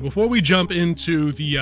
Before we jump into the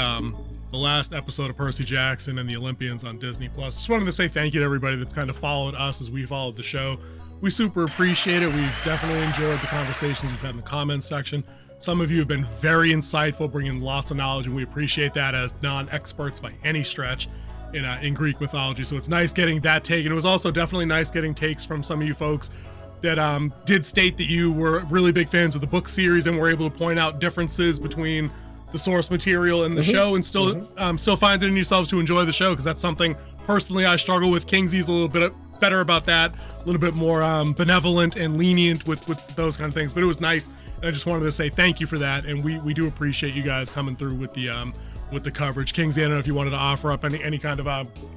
last episode of Percy Jackson and the Olympians on Disney Plus, just wanted to say thank you to everybody that's kind of followed us as we followed the show. We super appreciate it. We've definitely enjoyed the conversations we've had in the comments section. Some of you have been very insightful, bringing lots of knowledge, and we appreciate that as non-experts by any stretch in Greek mythology. So it's nice getting that take. And it was also definitely nice getting takes from some of you folks that did state that you were really big fans of the book series and were able to point out differences between the source material and the show, and still find it in yourselves to enjoy the show, because that's something personally I struggle with. Kingsy's a little bit better about that, a little bit more benevolent and lenient with those kind of things. But it was nice, and I just wanted to say thank you for that, and we do appreciate you guys coming through with the coverage. Kingsley, I don't know if you wanted to offer up any kind of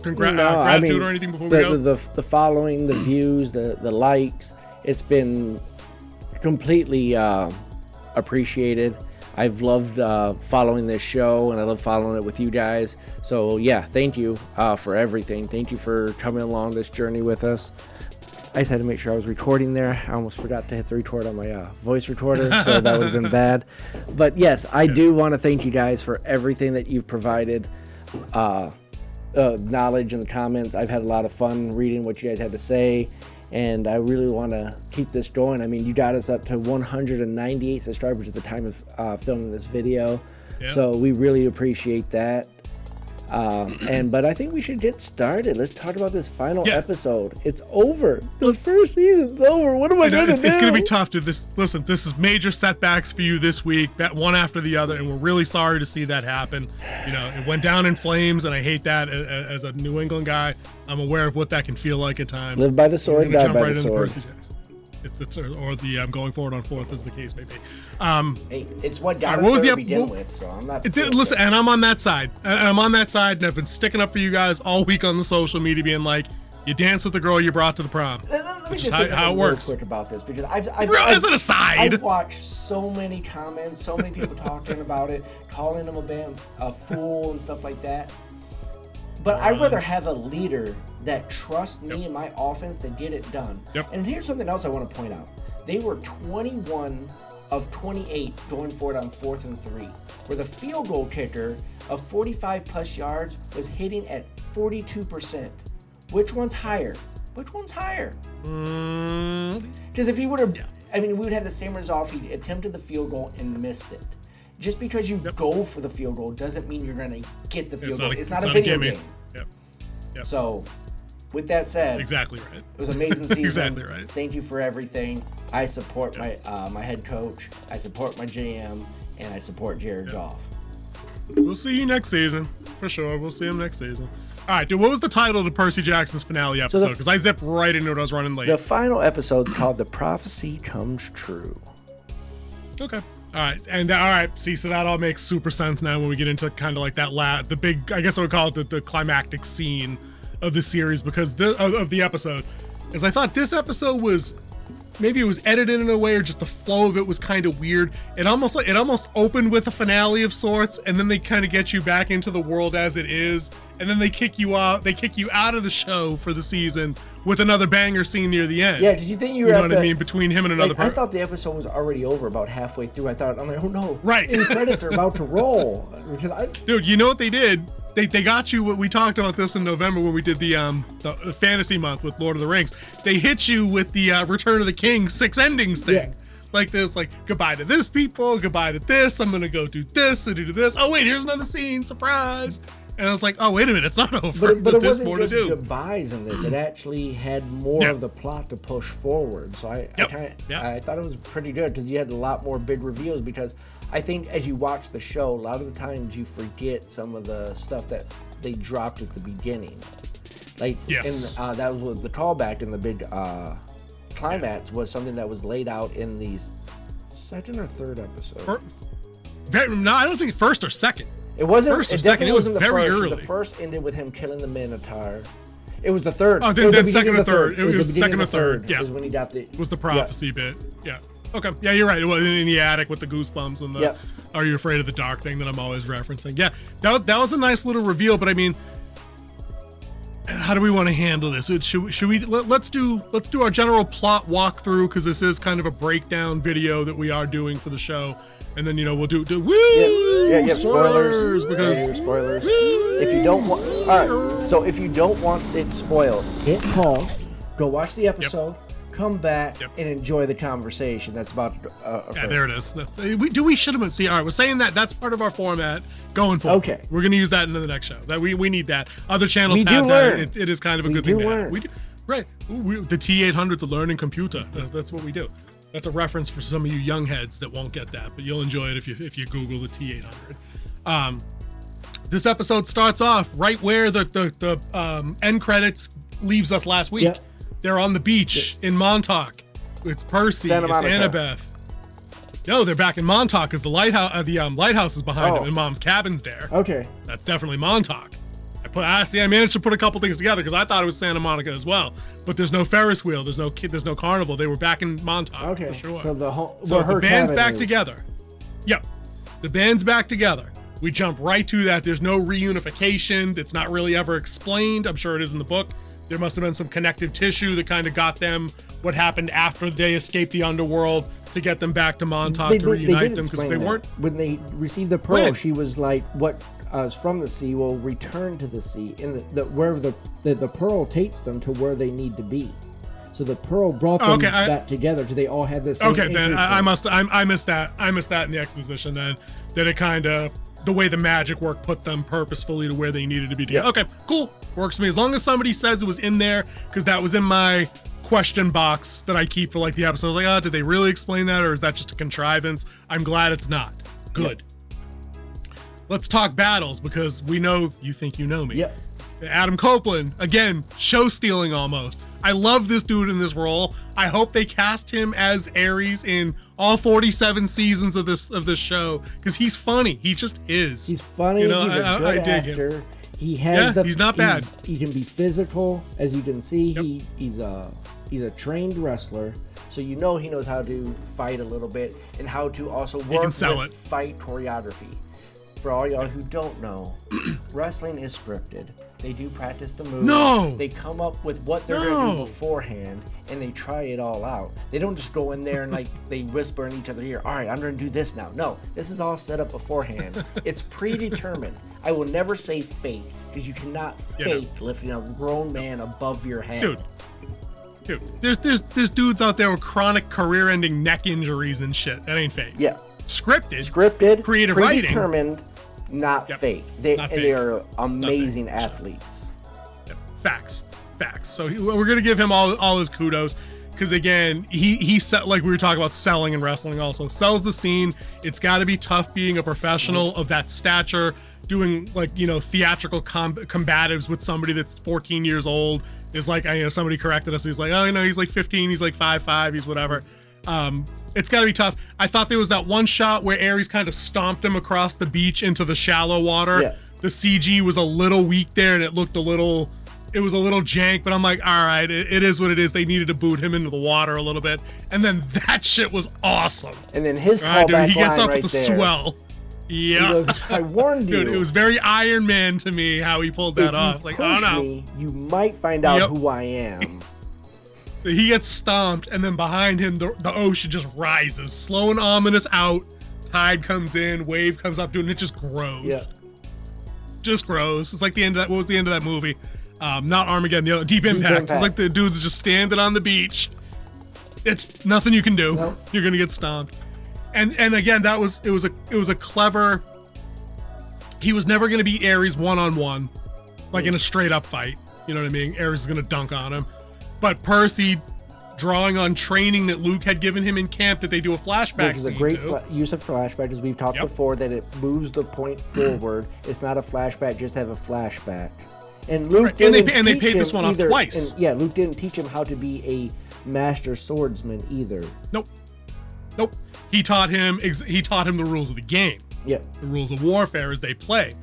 gratitude or anything before we go. The following, the views, the likes, it's been completely appreciated. I've loved following this show, and I love following it with you guys. So yeah, thank you for everything. Thank you for coming along this journey with us. I just had to make sure I was recording there. I almost forgot to hit the record on my voice recorder, so that would have been bad. But yes, I do want to thank you guys for everything that you've provided, knowledge in the comments. I've had a lot of fun reading what you guys had to say, and I really want to keep this going. I mean, you got us up to 198 subscribers at the time of filming this video, so we really appreciate that. But I think we should get started. Let's talk about this final episode. It's over. This first season's over. What am I going to do? It's going to be tough to listen, this is major setbacks for you this week, that one after the other, and we're really sorry to see that happen. You know, it went down in flames, and I hate that as a New England guy. I'm aware of what that can feel like at times. Live by the sword, die by the sword. Or the going forward on fourth, as the case may be. Hey, it's what got us there to begin with, so I'm not. Listen, and I'm on that side. And I've been sticking up for you guys all week on the social media, being like, you dance with the girl you brought to the prom. Let me just say something real quick about this, because as an aside, I've watched so many comments, so many people talking about it, calling him a fool and stuff like that. But I'd rather have a leader that trusts me and my offense to get it done. And here's something else I want to point out. They were 21 of 28 going for it on 4th and 3, where the field goal kicker of 45 plus yards was hitting at 42%. Which one's higher? Because if he would have, we would have the same result if he attempted the field goal and missed it. Just because you go for the field goal doesn't mean you're going to get the field goal. It's not a video game. So, with that said, exactly right. It was an amazing season. Exactly right. Thank you for everything. I support my head coach. I support my GM, and I support Jared Goff. We'll see you next season for sure. We'll see him next season. All right, dude. What was the title of Percy Jackson's finale episode? Because I zipped right into it. I was running late. The final episode called "The Prophecy Comes True." Okay. All right. See, so that all makes super sense now when we get into kind of like that the big, I guess I would call it the climactic scene of the series, because of the episode, as I thought this episode was, maybe it was edited in a way, or just the flow of it was kind of weird. It almost opened with a finale of sorts, and then they kind of get you back into the world as it is, and then they kick you out of the show for the season with another banger scene near the end. Yeah, did you think you were know what I mean? Between him and another person. I thought the episode was already over about halfway through. I'm like, oh no. Right. Any credits are about to roll. Dude, you know what they did? They got you. We talked about this in November when we did the fantasy month with Lord of the Rings. They hit you with the Return of the King 6 endings thing. Yeah. Like this, like goodbye to this people, goodbye to this. I'm gonna go do this and do this. Oh wait, here's another scene, surprise. And I was like, oh wait a minute, it's not over. But it wasn't just goodbyes in this. It actually had more of the plot to push forward. So I thought it was pretty good, because you had a lot more big reveals. Because I think as you watch the show, a lot of the times you forget some of the stuff that they dropped at the beginning. Like, and that was the callback in the big climax was something that was laid out in the second or third episode. No, I don't think first or second. It wasn't first or second. It was very early. The first ended with him killing the Minotaur. It was the third. Oh, then second or third. It was second or third. Yeah. Was when he got the. Was the prophecy bit? Yeah. Okay. Yeah, you're right. It was in the attic with the goosebumps and the "Are you afraid of the dark" thing that I'm always referencing. Yeah, that was a nice little reveal. But I mean, how do we want to handle this? Should we let's do our general plot walkthrough, because this is kind of a breakdown video that we are doing for the show, and then we'll do woo yeah, spoilers because spoilers. If you don't want, all right. So if you don't want it spoiled, hit pause, go watch the episode, come back, and enjoy the conversation that's about to yeah, there it is. We should have see. All right, we're saying that's part of our format going forward. Okay, we're gonna use that in the next show. That we need that. Other channels have that. Learn. It is kind of a good thing. We do. Right. The T800's a learning computer. That's what we do. That's a reference for some of you young heads that won't get that, but you'll enjoy it if you Google the T800. This episode starts off right where the end credits leaves us last week. Yep. They're on the beach in Montauk. It's Percy. It's Annabeth. No, they're back in Montauk because the lighthouse is behind them and Mom's cabin's there. Okay. That's definitely Montauk. I managed to put a couple things together because I thought it was Santa Monica as well. But there's no Ferris wheel, there's no carnival. They were back in Montauk for sure. So the band's back together. Yep, the band's back together. We jump right to that. There's no reunification. It's not really ever explained. I'm sure it is in the book. There must have been some connective tissue that kind of got them what happened after they escaped the underworld to get them back to Montauk to reunite them because they weren't. When they received the pearl, she was like, "What is from the sea will return to the sea." In wherever the pearl takes them to where they need to be. So the pearl brought them back together. So they all had this. Okay, then I missed that. I missed that in the exposition. Then that it kind of the way the magic work put them purposefully to where they needed to be together. Okay, cool, works for me as long as somebody says it was in there because that was in my question box that I keep for like the episode. I was like, did they really explain that or is that just a contrivance? I'm glad it's not. Good. Let's talk battles because we know you think you know me. Yep. Adam Copeland, again, show stealing almost. I love this dude in this role. I hope they cast him as Ares in all 47 seasons of this show because he's funny. He just is. He's funny. He's a good actor. He has he's not bad. He can be physical, as you can see. He's a trained wrestler, so he knows how to fight a little bit and how to also work with fight choreography. For all y'all who don't know, wrestling is scripted. They do practice the moves. No! They come up with what they're going to do beforehand, and they try it all out. They don't just go in there and like they whisper in each other's ear, all right, I'm going to do this now. No, this is all set up beforehand. It's predetermined. I will never say fake, because you cannot fake lifting a grown man above your head. Dude, there's dudes out there with chronic career-ending neck injuries and shit. That ain't fake. Yeah. Scripted, creative writing. Predetermined. Not fake. They are amazing athletes. Yep. Facts. So we're gonna give him all his kudos because again, he set like we were talking about selling and wrestling. Also sells the scene. It's got to be tough being a professional of that stature, doing like theatrical combatives with somebody that's 14 years old. Is like somebody corrected us. He's like, he's like 15. He's like 5'5". He's whatever. It's got to be tough. I thought there was that one shot where Ares kind of stomped him across the beach into the shallow water. Yeah. The CG was a little weak there and it was a little jank, but I'm like, all right, it is what it is. They needed to boot him into the water a little bit. And then that shit was awesome. And then his callback he gets up right with the there. Swell. Yeah. He goes, I warned you. Dude, it was very Iron Man to me how he pulled that off. Like, oh no. Me, you might find out who I am. He gets stomped, and then behind him, the ocean just rises. Slow and ominous out. Tide comes in, wave comes up, dude, and it just grows. Yeah. Just grows. It's like the end of that. What was the end of that movie? Not Armageddon, the other, Deep Impact. It's like the dudes are just standing on the beach. It's nothing you can do. Nope. You're gonna get stomped. And again, it was a clever. He was never gonna beat Ares one-on-one, like in a straight up fight. You know what I mean? Ares is gonna dunk on him. But Percy, drawing on training that Luke had given him in camp, that they do a flashback. Which is a great use of flashback, as we've talked before, that it moves the point forward. It's not a flashback, just have a flashback. And Luke didn't and they paid this one off twice. And, Luke didn't teach him how to be a master swordsman either. Nope. He taught him the rules of the game. Yeah. The rules of warfare as they play.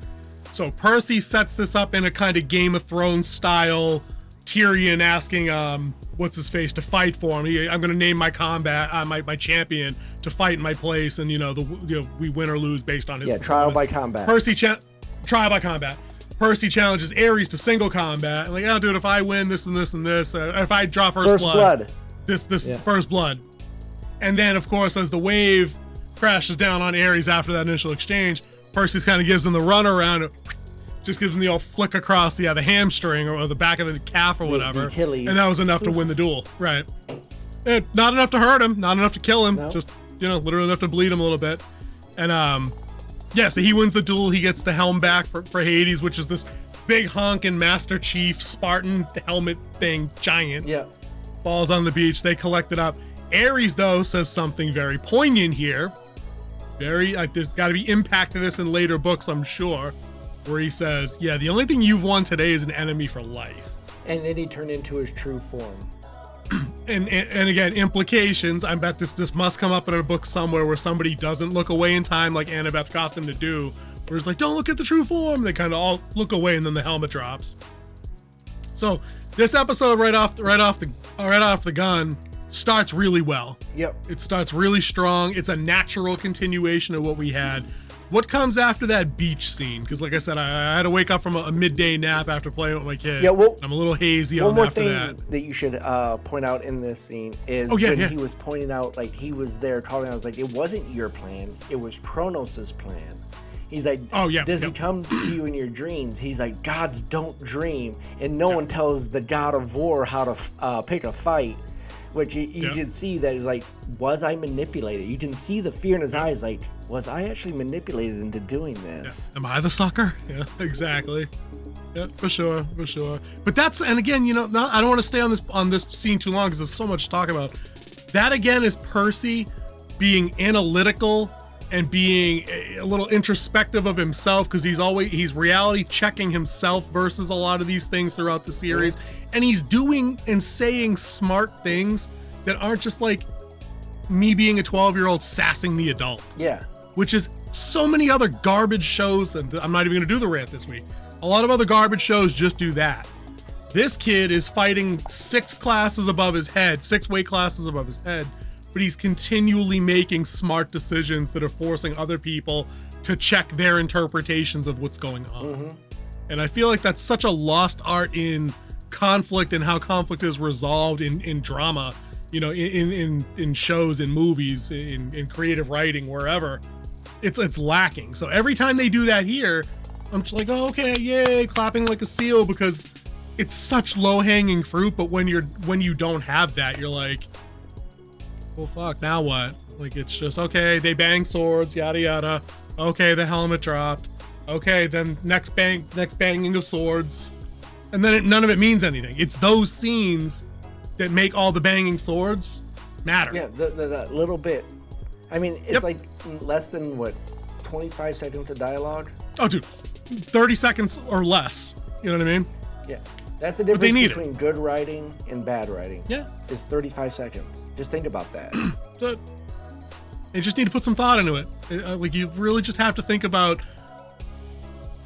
So Percy sets this up in a kind of Game of Thrones style. Tyrion asking what's his face to fight for him. I'm going to name my my champion to fight in my place, and we win or lose based on his trial by combat. Trial by combat. Percy challenges Ares to single combat, and like, dude, if I win this and this and this, if I draw first blood, this first blood, and then of course as the wave crashes down on Ares after that initial exchange. Percy's kind of gives him the run around, just gives him the old flick across the hamstring or the back of the calf or whatever, Achilles. And that was enough to win the duel, right? And not enough to hurt him, not enough to kill him, just literally enough to bleed him a little bit. And so he wins the duel. He gets the helm back for Hades, which is this big honking Master Chief Spartan helmet thing, giant. Yeah. Falls on the beach. They collect it up. Ares, though, says something very poignant here. Very, there's got to be impact to this in later books, I'm sure, where he says, yeah, the only thing you've won today is an enemy for life. And then he turned into his true form. And again, implications. I bet this must come up in a book somewhere where somebody doesn't look away in time like Annabeth got them to do. Where it's like, don't look at the true form. They kind of all look away, and then the helmet drops. So this episode, right off the gun, starts really well. Yep. It starts really strong. It's a natural continuation of what we had. What comes after that beach scene? Because like I said, I had to wake up from a midday nap after playing with my kid. Yeah, well, I'm a little hazy on after that. One more thing that you should point out in this scene is he was pointing out, like, he was there talking, I was like, it wasn't your plan, it was Kronos' plan. He's like, does he come to you in your dreams? He's like, gods don't dream, and no one tells the god of war how to pick a fight. Which you can see that is like, was I manipulated? You can see the fear in his eyes, like, was I actually manipulated into doing this? Yeah. Am I the sucker? Yeah, exactly. Yeah, for sure. But that's, and again, I don't want to stay on this scene too long because there's so much to talk about. That again is Percy being analytical and being a little introspective of himself, because he's reality checking himself versus a lot of these things throughout the series. And he's doing and saying smart things that aren't just like me being a 12-year-old sassing the adult. Yeah. Which is so many other garbage shows, and I'm not even going to do the rant this week. A lot of other garbage shows just do that. This kid is fighting 6 weight classes above his head, but he's continually making smart decisions that are forcing other people to check their interpretations of what's going on. Mm-hmm. And I feel like that's such a lost art in conflict and how conflict is resolved in drama, in shows, in movies, in creative writing, wherever. It's lacking. So every time they do that here, I'm just like, oh, okay, yay, clapping like a seal, because it's such low-hanging fruit. But when you don't have that, you're like, well, fuck, now what? Like, it's just, okay, they bang swords, yada yada. Okay, the helmet dropped. Okay, then next banging of swords, and then none of it means anything. It's those scenes that make all the banging swords matter. Yeah, the little bit. I mean, it's like less than 25 seconds of dialogue. Oh, dude, 30 seconds or less. You know what I mean? Yeah, that's the difference between good writing and bad writing. Yeah, is 35 seconds. Just think about that. So, you just need to put some thought into it. Like, you really just have to think about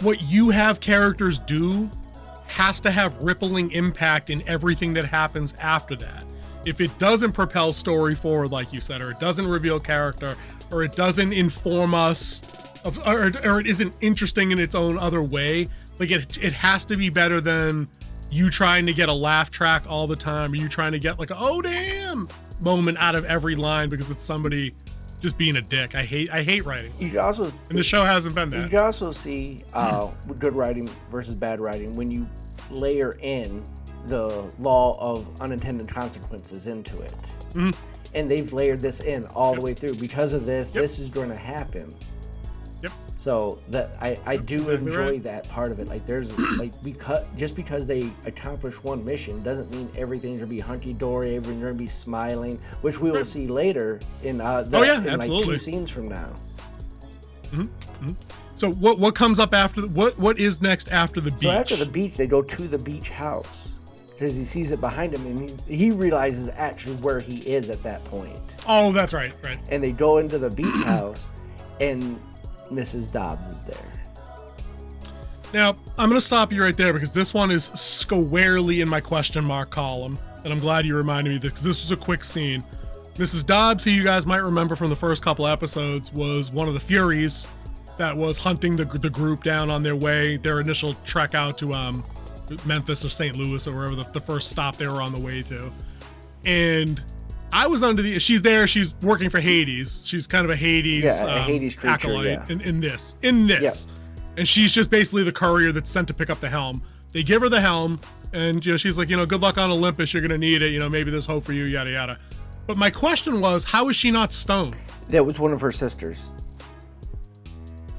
what you have characters do has to have rippling impact in everything that happens after that. If it doesn't propel story forward, like you said, or it doesn't reveal character, or it doesn't inform us of, or it isn't interesting in its own other way, like it has to be better than you trying to get a laugh track all the time, or you trying to get like a, oh damn moment out of every line because it's somebody just being a dick. I hate writing. You could also, and the show hasn't been that. You can also see good writing versus bad writing when you layer in the law of unintended consequences into it. Mm-hmm. And they've layered this in all the way through. Because of this, this is going to happen. Yep. So that I do enjoy that part of it. Like, there's like, because they accomplish one mission doesn't mean everything's gonna be hunky dory, everything's gonna be smiling, which we will see later in absolutely. Like 2 scenes from now. Mm-hmm. Mm-hmm. So what comes up after what is next after the beach? So after the beach, they go to the beach house because he sees it behind him, and he realizes actually where he is at that point. Oh, that's right. And they go into the beach house, and Mrs. Dobbs is there. Now, I'm going to stop you right there because this one is squarely in my question mark column, and I'm glad you reminded me because this was a quick scene. Mrs. Dobbs, who you guys might remember from the first couple episodes, was one of the Furies that was hunting the group down on their initial trek out to Memphis or St. Louis or wherever the first stop they were on the way to. And I was under the, she's there, she's working for Hades. She's kind of a Hades, a Hades creature, acolyte in this. And she's just basically the courier that's sent to pick up the helm. They give her the helm, and she's like, good luck on Olympus, you're gonna need it, maybe there's hope for you, yada yada. But my question was, how is she not stoned? That was one of her sisters.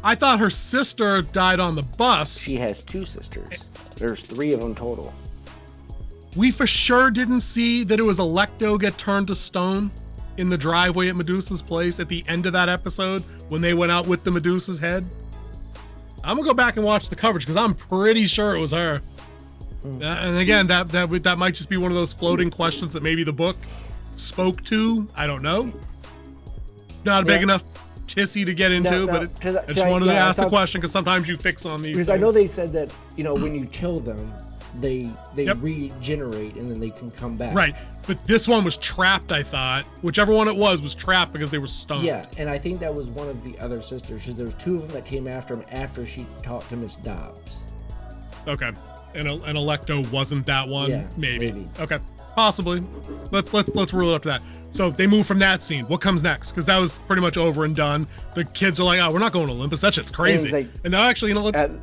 I thought her sister died on the bus. She has 2 sisters. There's 3 of them total. We for sure didn't see that it was Alecto get turned to stone in the driveway at Medusa's place at the end of that episode when they went out with the Medusa's head. I'm gonna go back and watch the coverage because I'm pretty sure it was her. And again, that might just be one of those floating questions that maybe the book spoke to. I don't know. Not a big enough tissy to get into, but I just wanted to ask the question because sometimes you fix on these because things. I know they said that when you kill them, they regenerate and then they can come back. Right, but this one was trapped. I thought whichever one it was trapped because they were stoned. Yeah, and I think that was one of the other sisters. Because there was 2 of them that came after him after she talked to Miss Dobbs. Okay, and Alecto wasn't that one. Yeah, maybe. Okay, possibly. Let's rule it up to that. So they move from that scene. What comes next? Because that was pretty much over and done. The kids are like, "Oh, we're not going to Olympus. That shit's crazy." And now, actually,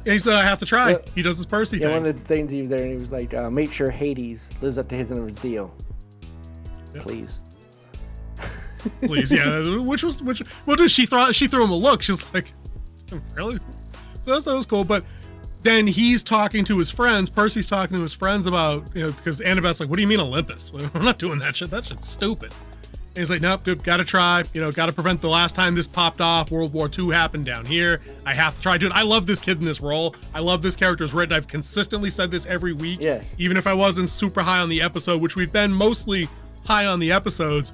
he said, "I have to try." He does his Percy thing. One of the things he was there, and he was like, "Make sure Hades lives up to his end of the deal, please." Please, yeah. Which? What did she throw? She threw him a look. She's like, "Really?" So that was cool, but. Then he's talking to his friends. Percy's talking to his friends about, because Annabeth's like, "What do you mean Olympus? I'm not doing that shit. That shit's stupid." And he's like, "Nope, dude, gotta try. Gotta prevent the last time this popped off. World War II happened down here. I have to try." Dude, I love this kid in this role. I love this character's written. I've consistently said this every week. Yes. Even if I wasn't super high on the episode, which we've been mostly high on the episodes,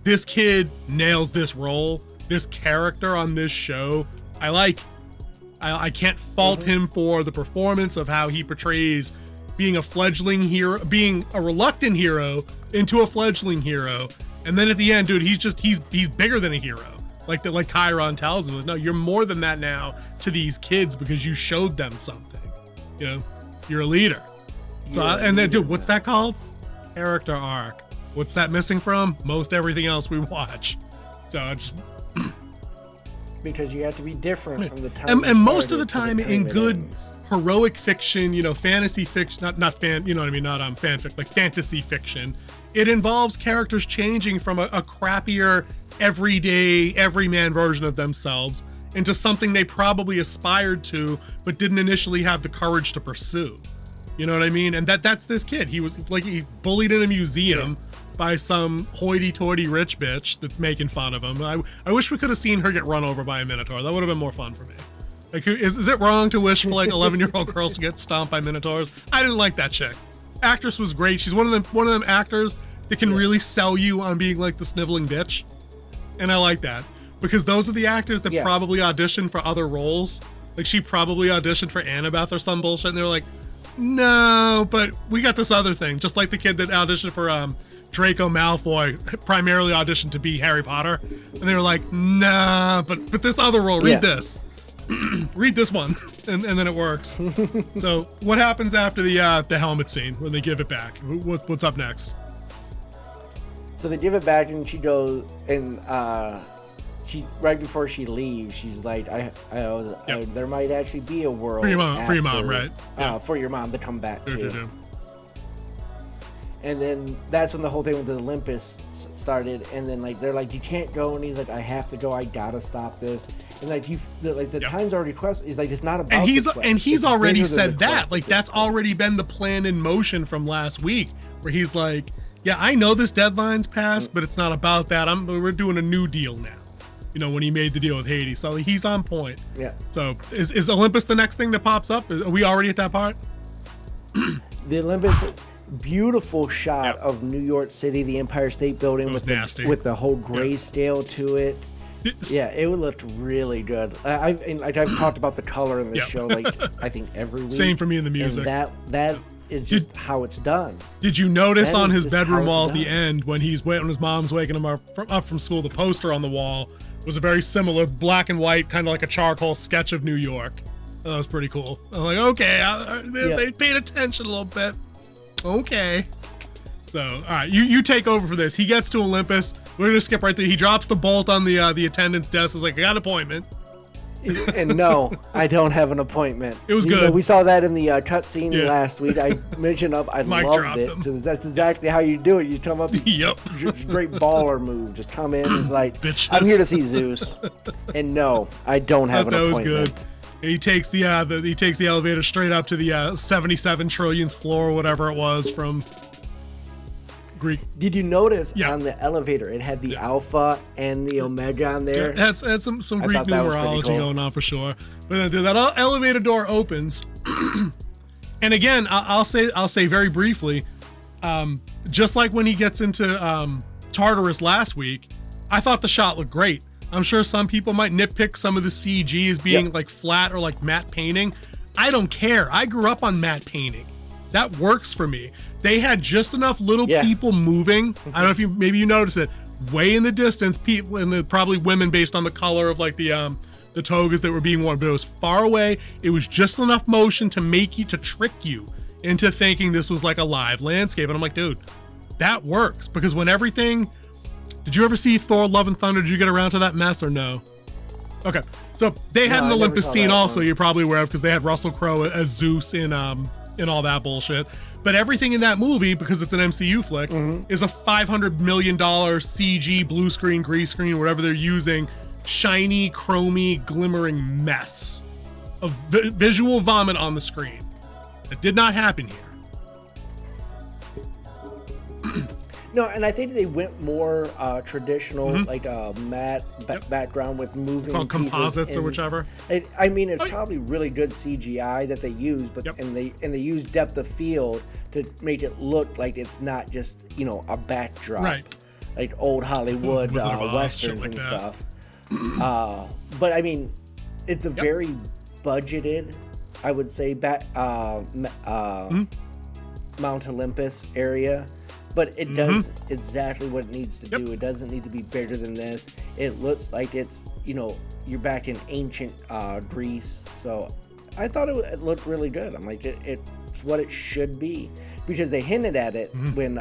this kid nails this role. This character on this show, I can't fault him for the performance of how he portrays being a fledgling hero, being a reluctant hero into a fledgling hero. And then at the end, dude, he's bigger than a hero. Like Chiron tells him, no, you're more than that now to these kids because you showed them something. You're a leader. And then, dude, what's that called? Character arc. What's that missing from? Most everything else we watch. So I just... Because you have to be different from the time. And most of the time in good heroic fiction, fantasy fiction, not fan, you know what I mean, not fanfic, like fantasy fiction, it involves characters changing from a crappier, everyday, everyman version of themselves into something they probably aspired to, but didn't initially have the courage to pursue. You know what I mean? And that's this kid. He was like, he bullied in a museum. Yeah. By some hoity-toity rich bitch that's making fun of him. I wish we could have seen her get run over by a minotaur. That would have been more fun for me. Like, is it wrong to wish for like 11-year-old girls to get stomped by minotaurs? I didn't like that chick. Actress was great. She's one of them actors that can really sell you on being like the sniveling bitch, and I like that because those are the actors that probably auditioned for other roles. Like she probably auditioned for Annabeth or some bullshit, and they were like, "No, but we got this other thing." Just like the kid that auditioned for Draco Malfoy primarily auditioned to be Harry Potter, and they were like, "Nah, but this other role, read this, read this one," and then it works. So what happens after the helmet scene when they give it back? What's up next? So they give it back, and she goes, and she right before she leaves, she's like, there might actually be a world for your mom, right? For your mom to come back to." And then that's when the whole thing with the Olympus started. And then they're like, "You can't go," and he's like, "I have to go. I gotta stop this." And the time's already quest. He's like, "It's not about." And he's already said that. Like that's already been the plan in motion from last week, where he's like, "Yeah, I know this deadline's passed, but it's not about that. We're doing a new deal now." When he made the deal with Hades, so he's on point. Yeah. So is Olympus the next thing that pops up? Are we already at that part? The Olympus. Beautiful shot of New York City, the Empire State Building with the whole grayscale to it. Yeah, it looked really good. I've talked about the color in this show, I think every week. Same for me in the music. And that is just how it's done. Did you notice on his bedroom wall at the end when his mom's waking him up from school, the poster on the wall was a very similar black and white, kind of like a charcoal sketch of New York. That was pretty cool. I'm like, okay, they paid attention a little bit. Okay. So, all right, you take over for this. He gets to Olympus. We're gonna skip right through. He drops the bolt on the attendant's desk. Is like, I got an appointment. And no, I don't have an appointment. It was good. We saw that in the cutscene last week. I mentioned I loved it. So that's exactly how you do it. You come up, yep, great baller move. Just come in. It's like, bitches. I'm here to see Zeus. And no, I don't have an appointment. That was good. He takes the elevator straight up to the 77 trillionth floor, or whatever it was from Greek. Did you notice on the elevator it had the Alpha and the Omega on there? Yeah, that's some Greek numerology going on for sure. But that elevator door opens, and again, I'll say very briefly, just like when he gets into Tartarus last week, I thought the shot looked great. I'm sure some people might nitpick some of the CG as being like flat or like matte painting. I don't care. I grew up on matte painting. That works for me. They had just enough little people moving. I don't know if you noticed it. Way in the distance, people, and probably women based on the color of like the togas that were being worn, but it was far away. It was just enough motion to trick you into thinking this was like a live landscape. And I'm like, dude, that works, because when everything. Did you ever see Thor: Love and Thunder? Did you get around to that mess or no? Okay, so they had an Olympus scene also. You're probably aware of, because they had Russell Crowe as Zeus in all that bullshit. But everything in that movie, because it's an MCU flick, is a $500 million CG blue screen, green screen, whatever they're using, shiny, chromy, glimmering mess of visual vomit on the screen. That did not happen here. No, and I think they went more traditional, like matte background with moving called pieces composites or whichever. I mean, it's probably really good CGI that they use, but and they use depth of field to make it look like it's not just a backdrop, like old Hollywood westerns and stuff. But I mean, it's a very budgeted, I would say, Mount Olympus area. But it does exactly what it needs to do. It doesn't need to be bigger than this. It looks like it's, you're back in ancient Greece. So I thought it looked really good. I'm like, it's what it should be. Because they hinted at it when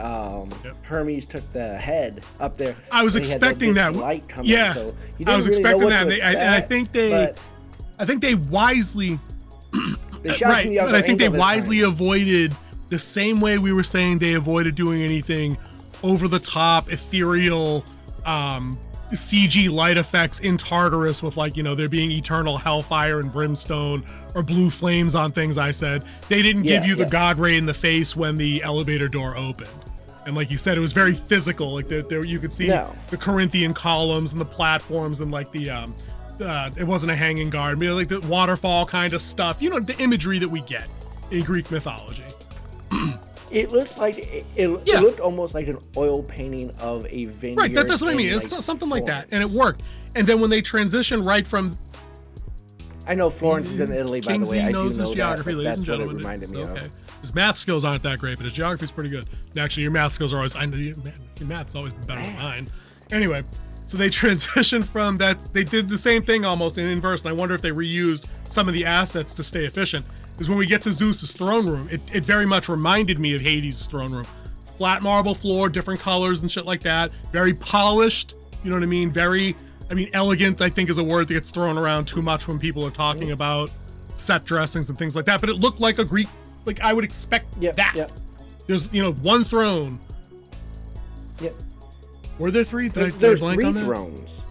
Hermes took the head up there. I was expecting that. Light coming, so I was expecting that. And I think they wisely... They shot from the other I think they angle wisely avoided... the same way we were saying they avoided doing anything over the top, ethereal CG light effects in Tartarus with there being eternal hellfire and brimstone or blue flames on things. I said they didn't give you the god ray in the face when the elevator door opened. And like you said, it was very physical. Like there you could see the Corinthian columns and the platforms and like the it wasn't a hanging guard, but like the waterfall kind of stuff. The imagery that we get in Greek mythology. It looks like it looked almost like an oil painting of a vineyard. Right, that's what I mean. It's something like that, and it worked. And then when they transition right from, I know Florence is in Italy, by the way. I do know his geography, ladies and gentlemen. That's what it reminded me of. His math skills aren't that great, but his geography is pretty good. And actually, your math skills are always. I know your math's always been better than mine. Anyway, so they transitioned from that. They did the same thing almost in inverse, and I wonder if they reused some of the assets to stay efficient. Is when we get to Zeus's throne room, it very much reminded me of Hades' throne room. Flat marble floor, different colors and shit like that. Very polished, you know what I mean? Elegant, I think, is a word that gets thrown around too much when people are talking about set dressings and things like that. But it looked like a Greek, like I would expect that. Yep. There's, one throne. Yep. Were there three? There's three thrones.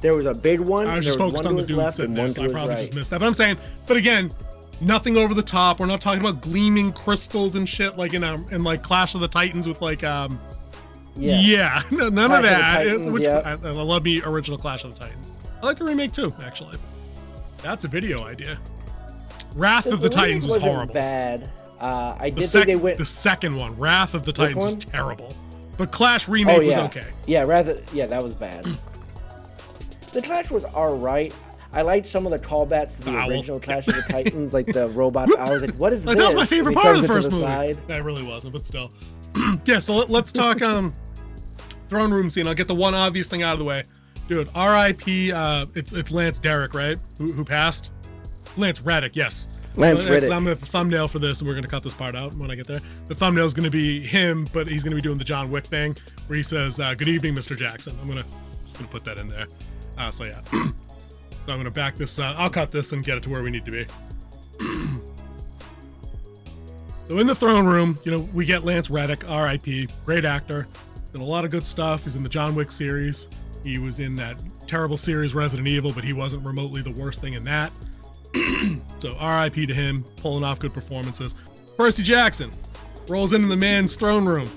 There was a big one. I was just focused on the dude sitting there, so I probably just missed that. But I'm saying, again, nothing over the top. We're not talking about gleaming crystals and shit like in like Clash of the Titans with like none Clash of that. Titans, I love the original Clash of the Titans. I like the remake too, actually. That's a video idea. Wrath of the Titans was horrible. Bad. I did think they went. The second one, Wrath of the Titans, was terrible. But Clash remake was okay. Yeah, that was bad. The Clash was alright. I liked some of the callbacks to the original Clash of the Titans, like the robot. I was like, what is this? That was my favorite part of the first movie. That really wasn't, but still. Yeah, so let's talk throne room scene. I'll get the one obvious thing out of the way. Dude, R.I.P. It's Lance Derrick, right? Who passed? Lance Reddick, yes. Lance Riddick. Riddick. I'm gonna have the thumbnail for this, and we're gonna cut this part out when I get there. The thumbnail is gonna be him, but he's gonna be doing the John Wick thing, where he says, "Good evening, Mr. Jackson." I'm gonna put that in there. So yeah. So I'm gonna back this. I'll cut this and get it to where we need to be. So in the throne room, we get Lance Reddick, R.I.P. Great actor, did a lot of good stuff. He's in the John Wick series. He was in that terrible series Resident Evil, but he wasn't remotely the worst thing in that. So R.I.P. to him, pulling off good performances. Percy Jackson rolls into the man's throne room.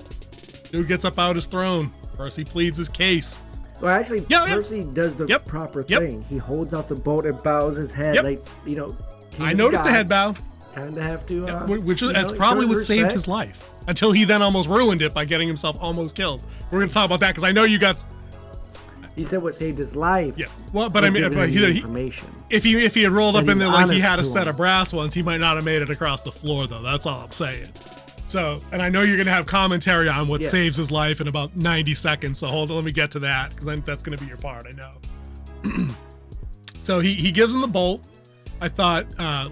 Dude gets up out his throne. Percy pleads his case. Well, actually, Percy does the proper thing. He holds out the boat and bows his head, I noticed the head bow. Kind of have to, that's probably what saved his life. Until he then almost ruined it by getting himself almost killed. We're going to talk about that because I know you got. He said what saved his life. Yeah. Well, but I mean, information. If he had rolled up in there like he had a set of brass ones, he might not have made it across the floor, though. That's all I'm saying. So, and I know you're going to have commentary on what saves his life in about 90 seconds. So hold on, let me get to that because that's going to be your part. I know. So he gives him the bolt. I thought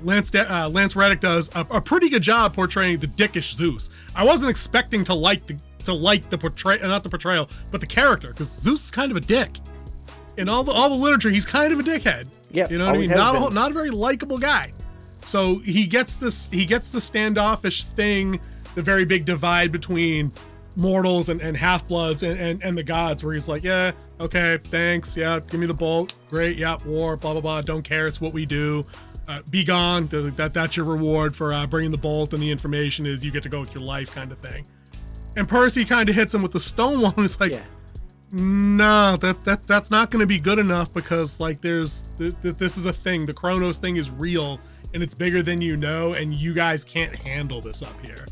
Lance Reddick does a pretty good job portraying the dickish Zeus. I wasn't expecting to like the portrayal, not the portrayal, but the character, because Zeus is kind of a dick. In all the literature, he's kind of a dickhead. Yeah, you know what I mean. Not a very likable guy. So he gets the standoffish thing, the very big divide between mortals and half-bloods and the gods, where he's like, yeah, okay, thanks, yeah, give me the bolt, great, yeah, war, blah blah blah, don't care, it's what we do, be gone, that's your reward for bringing the bolt, and the information is you get to go with your life, kind of thing. And Percy kind of hits him with the stone wall, and it's like, no, that's not going to be good enough, because like this is a thing, the Chronos thing is real, and it's bigger than you know, and you guys can't handle this up here.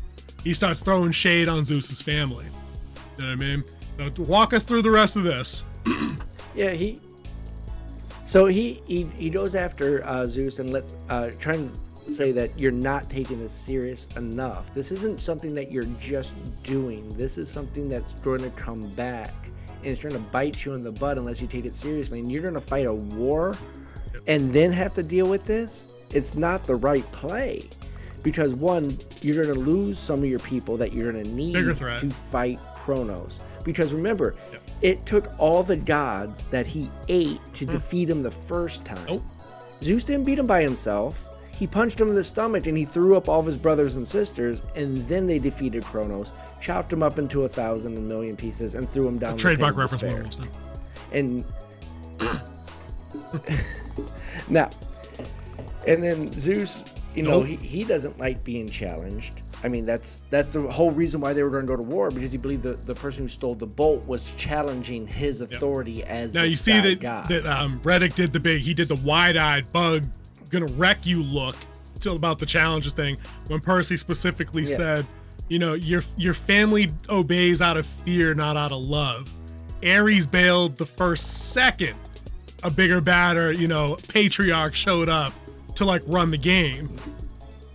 He starts throwing shade on Zeus's family. You know what I mean? So walk us through the rest of this. Yeah, he goes after Zeus and let's try and say that you're not taking this serious enough. This isn't something that you're just doing. This is something that's going to come back, and it's trying to bite you in the butt unless you take it seriously. And you're going to fight a war and then have to deal with this. It's not the right play. Because one, you're going to lose some of your people that you're going to need to fight Chronos. Because remember, it took all the gods that he ate to defeat him the first time. Zeus didn't beat him by himself. He punched him in the stomach and he threw up all of his brothers and sisters, and then they defeated Chronos, chopped him up into 1,000 and million pieces, and threw him down the trademark reference. And now, and then Zeus, he doesn't like being challenged. I mean, that's the whole reason why they were going to go to war, because he believed the person who stole the bolt was challenging his authority as now the you see that god. Reddick did the wide-eyed bug gonna wreck you look till about the challenges thing, when Percy specifically said, your family obeys out of fear, not out of love. Ares bailed the first second a bigger, badder, patriarch showed up to like run the game.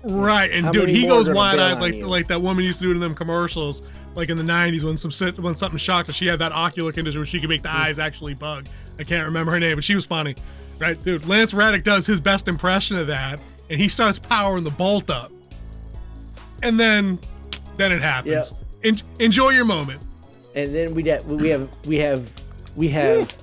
Right, and dude, he goes wide-eyed like that woman used to do in them commercials, like in the 90s when something shocked her. She had that ocular condition where she could make the eyes actually bug. I can't remember her name, but she was funny. Right, dude, Lance Reddick does his best impression of that, and he starts powering the bolt up. And then it happens. Enjoy your moment. And then we have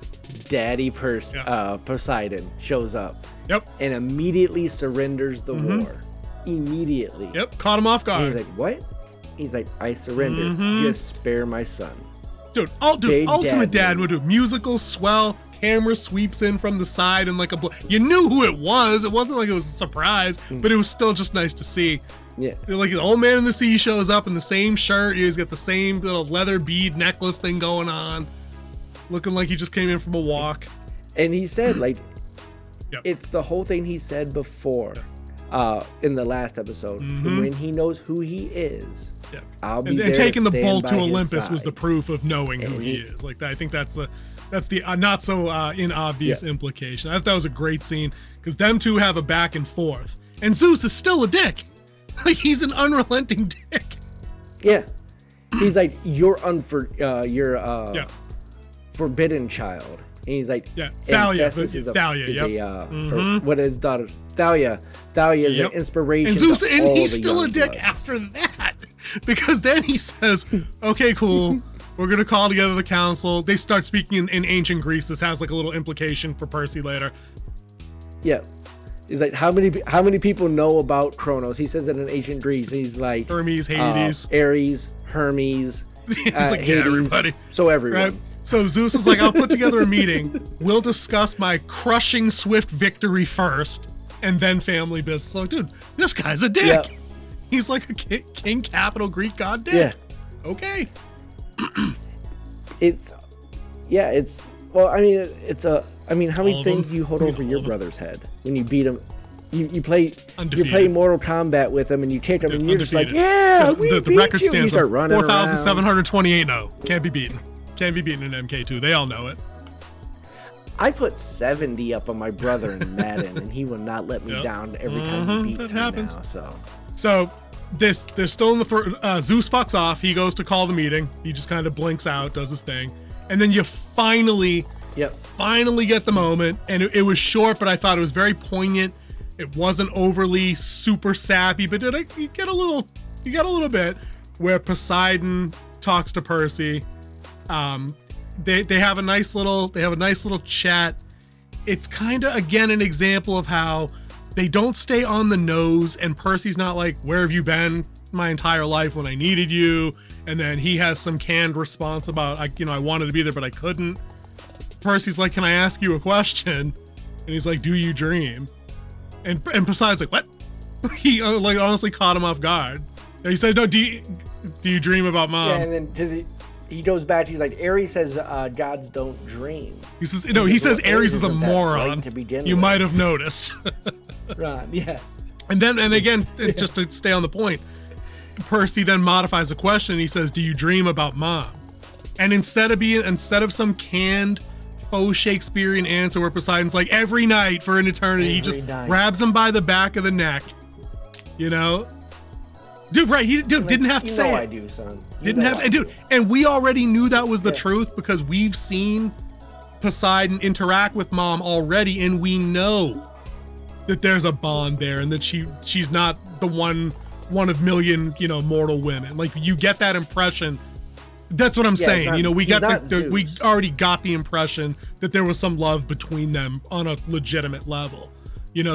Daddy Poseidon shows up. Yep. And immediately surrenders the war. Immediately. Yep. Caught him off guard. And he's like, what? He's like, I surrender. Just spare my son. Dude, ultimate dad would do. Musical swell. Camera sweeps in from the side and like you knew who it was. It wasn't like it was a surprise, but it was still just nice to see. Yeah. Like the old man in the sea shows up in the same shirt. He's got the same little leather bead necklace thing going on, looking like he just came in from a walk. And he said, like, it's the whole thing he said before in the last episode. When he knows who he is, I'll be there. And taking the bolt to Olympus was the proof of knowing who he is. Like, I think that's the not so inobvious implication. I thought that was a great scene, because them two have a back and forth, and Zeus is still a dick. Like, he's an unrelenting dick. Yeah, he's like, you're forbidden child, and he's like, Thalia, what is his daughter? Thalia Thalia is an inspiration. And Zeus, to and all he's the still a young dick bloods. after that, because then he says, "Okay, cool, we're gonna call together the council." They start speaking in ancient Greece. This has like a little implication for Percy later. Yeah, he's like, how many people know about Kronos? He says it in ancient Greece. He's like Hermes, Hades, Ares, Hermes, he's like, Hades. yeah, everybody. So everyone. Right? So Zeus is like, I'll put together a meeting. We'll discuss my crushing swift victory first, and then family business. So, dude, this guy's a dick. Yeah. He's like a king, capital Greek god dick. Yeah. Okay. Well, I mean, how many All of things them? do you hold I mean, over all your of them. brother's head when you beat him? You play Undefeated. Mortal Kombat with him and you kick him and you're just like, Undefeated. yeah, we the beat record you. And you stands start on running around. 4,728. No, can't be beaten. Can't be beaten in MK2. They all know it. I put 70 up on my brother in Madden, and he will not let me down every time he beats me now. So they're still in the Zeus fucks off. He goes to call the meeting. He just kind of blinks out, does his thing, and then you finally get the moment. And it was short, but I thought it was very poignant. It wasn't overly super sappy, but you got a little bit where Poseidon talks to Percy. They have a nice little chat. It's kind of again an example of how they don't stay on the nose, and Percy's not like, where have you been my entire life when I needed you? And then he has some canned response about, I wanted to be there but I couldn't. Percy's like, can I ask you a question? And he's like, do you dream? And Poseidon's like, what? He like honestly caught him off guard. And he said, no, do you dream about mom? Yeah, and then he goes back. He's like, Ares says gods don't dream. He says, no, he says Ares is a moron. You might have noticed. Right, yeah. And again, just to stay on the point, Percy then modifies the question. And he says, do you dream about mom? And instead of some canned faux Shakespearean answer where Poseidon's like, every night for an eternity, he just grabs him by the back of the neck, Dude, right? He didn't have to say it. I do, son. And we already knew that was the truth because we've seen Poseidon interact with mom already, and we know that there's a bond there, and that she's not the one of million mortal women. Like, you get that impression. That's what I'm saying. We already got the impression that there was some love between them on a legitimate level.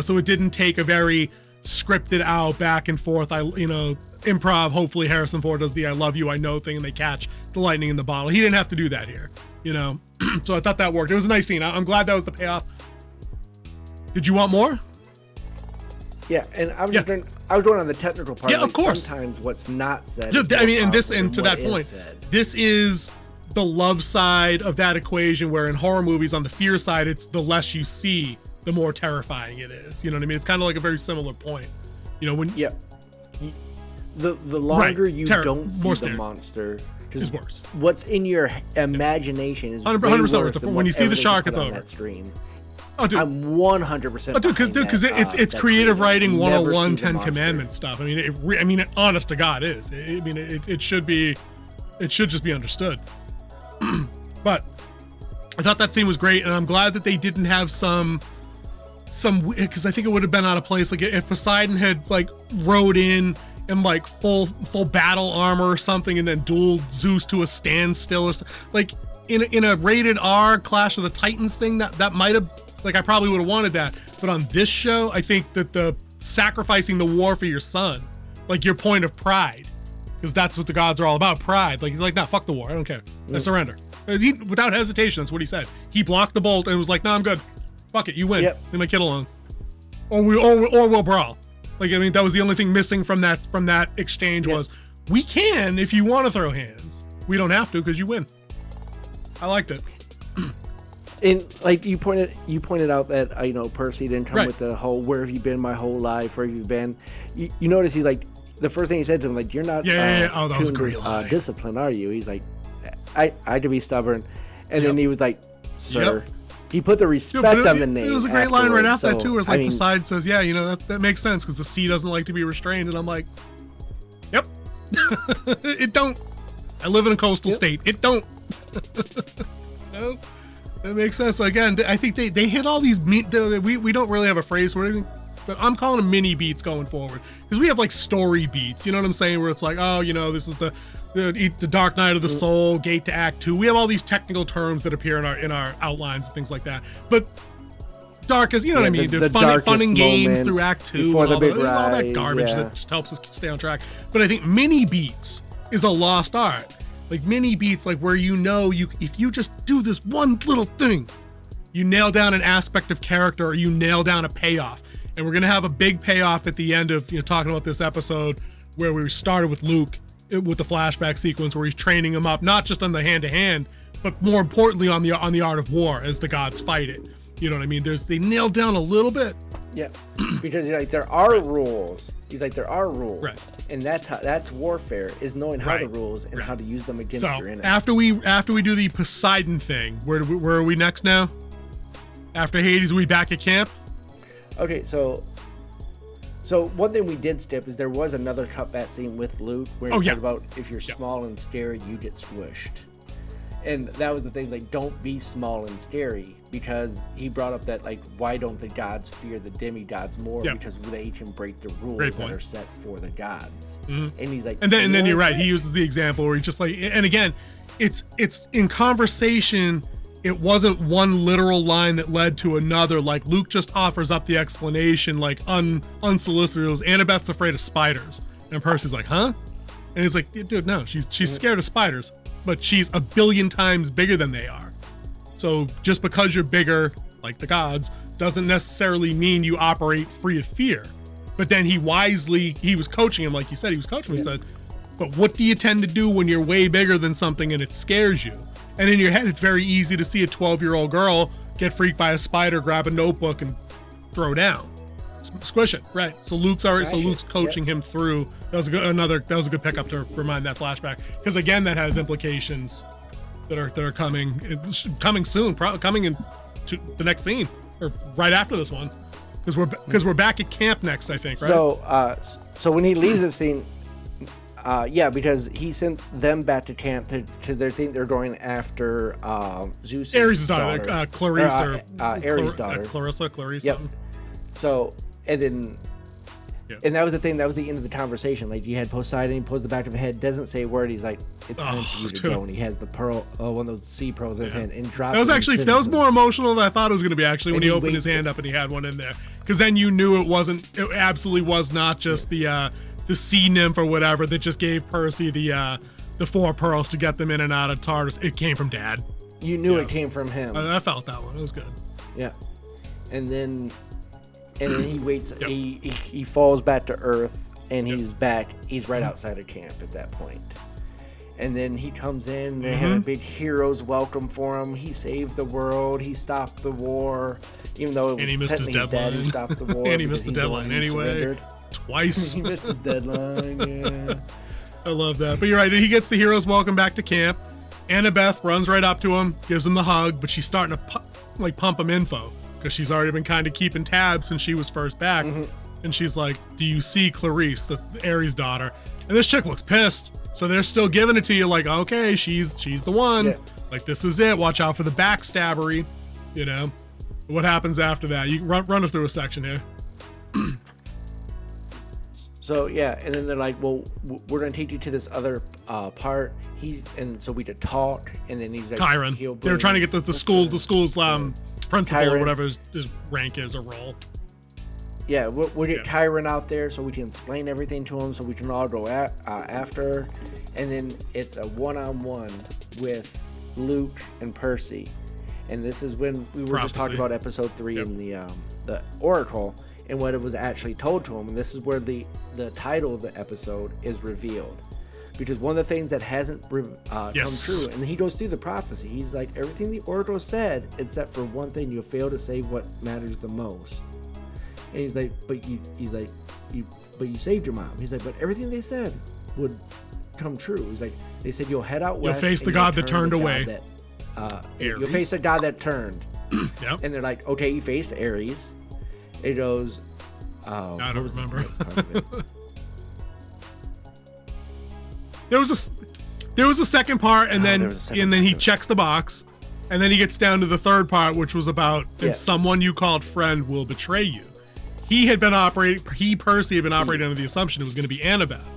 So it didn't take a very scripted out back and forth, improv. Hopefully Harrison Ford does the I love you, I know thing, and they catch the lightning in the bottle. He didn't have to do that here, So I thought that worked. It was a nice scene. I'm glad that was the payoff. Did you want more? Yeah, and I was going on the technical part. Yeah, of course. Sometimes what's not said. And to that point, this is the love side of that equation, where in horror movies on the fear side, it's the less you see, the more terrifying it is. You know what I mean? It's kind of like a very similar point. The longer you don't see the monster, is worse. What's in your imagination is 100%. When you see the shark, it's over. That stream. Oh, dude. I'm 100%. Oh, dude, because it's creative writing 101, 10 Commandments stuff. I mean, honest to God, is. It should just be understood. But I thought that scene was great, and I'm glad that they didn't have some because I think it would have been out of place. Like if Poseidon had like rode in like full battle armor or something, and then dueled Zeus to a standstill, or like in a rated R Clash of the Titans thing, that might have, like, I probably would have wanted that. But on this show, I think that the sacrificing the war for your son, like your point of pride, because that's what the gods are all about, pride. Like, he's like, nah, fuck the war, I don't care, I surrender. Without hesitation, that's what he said. He blocked the bolt and was like, no, I'm good. Fuck it, you win. Leave my kid alone. Or we'll brawl. Like, I mean, that was the only thing missing from that exchange was, we can if you want to throw hands. We don't have to because you win. I liked it. And like you pointed out that Percy didn't come with the whole "where have you been my whole life? Where have you been?" You notice he's like, the first thing he said to him, like, "You're not Oh, that was a great line. Discipline, are you?" He's like, I had to be stubborn, and then he was like, "Sir." He put the respect on the name. It was a great line right after that too, where it's like, Poseidon says, "Yeah, that makes sense because the sea doesn't like to be restrained," and I'm like, "Yep, it don't. I live in a coastal state. It don't." No, that makes sense. So again, I think they hit all these we don't really have a phrase for it, but I'm calling them mini beats going forward, because we have like story beats, you know what I'm saying, where it's like, oh, you know, this is the Dark Night of the Soul, Gate to Act 2. We have all these technical terms that appear in our outlines and things like that. But darkest, you know what I mean? The fun and games through Act 2, and all that garbage that just helps us stay on track. But I think mini beats is a lost art. Like mini beats, like where if you just do this one little thing, you nail down an aspect of character, or you nail down a payoff. And we're gonna have a big payoff at the end of talking about this episode, where we started with Luke with the flashback sequence where he's training him up, not just on the hand-to-hand, but more importantly on the art of war as the gods fight it. You know what I mean? They nailed down a little bit. Yeah, because there are rules. He's like, there are rules. Right. And that's warfare, is knowing how the rules and how to use them against your enemy. After we do the Poseidon thing, where are we next now? After Hades, are we back at camp? Okay, so one thing we did skip is there was another cutback scene with Luke where he talked about if you're small and scary, you get squished. And that was the thing, like, don't be small and scary, because he brought up that, like, why don't the gods fear the demigods more? Because they can break the rules that are set for the gods. And he's like, and then you're right. He uses the example where he's just like, and again, it's in conversation. It wasn't one literal line that led to another. Like Luke just offers up the explanation, like unsolicited. It was, Annabeth's afraid of spiders, and Percy's like, huh? And he's like, dude, no, she's scared of spiders, but she's a billion times bigger than they are. So just because you're bigger, like the gods, doesn't necessarily mean you operate free of fear. But then he was coaching him, like you said, he said, but what do you tend to do when you're way bigger than something and it scares you? And in your head, it's very easy to see a 12-year-old girl get freaked by a spider, grab a notebook, and throw down, squish it. Right. So Luke's coaching him through. That was a good pickup to remind that flashback, because again, that has implications that are coming soon, probably coming in to the next scene or right after this one, because we're back at camp next, I think. Right. So when he leaves the scene. Because he sent them back to camp because they think they're going after Zeus' Ares' daughter, Clarisse, Ares' daughter, Clarisse. Yep. So and then, and that was the thing. That was the end of the conversation. Like, you had Poseidon, he pulls the back of his head, doesn't say a word. He's like, "It's time for you to go." And he has the pearl, one of those sea pearls in his hand, and drops. That was more emotional than I thought it was going to be. Actually, when he opened his hand up and he had one in there, because then you knew it absolutely was not just the sea nymph or whatever that just gave Percy the 4 pearls to get them in and out of Tartarus. It came from Dad. You knew it came from him. I felt that one. It was good. Yeah. And then he waits. He falls back to Earth, and he's back. He's right outside of camp at that point. And then he comes in. They have a big hero's welcome for him. He saved the world. He stopped the war, even though he missed his deadline. He stopped the war. And he missed the deadline anyway. Twice. He missed his deadline. Yeah. I love that. But you're right. He gets the hero's welcome back to camp. Annabeth runs right up to him, gives him the hug, but she's starting to pump him info, because she's already been kind of keeping tabs since she was first back. And she's like, "Do you see Clarisse, the Ares' daughter?" And this chick looks pissed. So they're still giving it to you, like, okay, she's the one. Yeah. Like, this is it. Watch out for the backstabbery. You know. What happens after that? You run us through a section here. So and then they're like, well, we're gonna take you to this other part. So we could talk, and then he's like, Chiron. They were trying to get the school's principal Chiron, or whatever his rank is or role. Yeah, we'll get Chiron out there so we can explain everything to him, so we can all go after. And then it's a one-on-one with Luke and Percy, and this is when we were just talking about episode 3 in the Oracle. And what it was actually told to him, and this is where the title of the episode is revealed, because one of the things that hasn't come true, and he goes through the prophecy. He's like, everything the Oracle said, except for one thing, you'll fail to save what matters the most. And he's like, but you saved your mom. He's like, but everything they said would come true. He's like, they said you'll head out west. You'll face the god that turned away. You'll face the god that turned. Yep. And they're like, okay, you faced Ares. It goes. I don't remember. There was a second part, and then he checks the box, and then he gets down to the third part, which was about and someone you called friend will betray you. Percy had been operating under the assumption it was going to be Annabeth,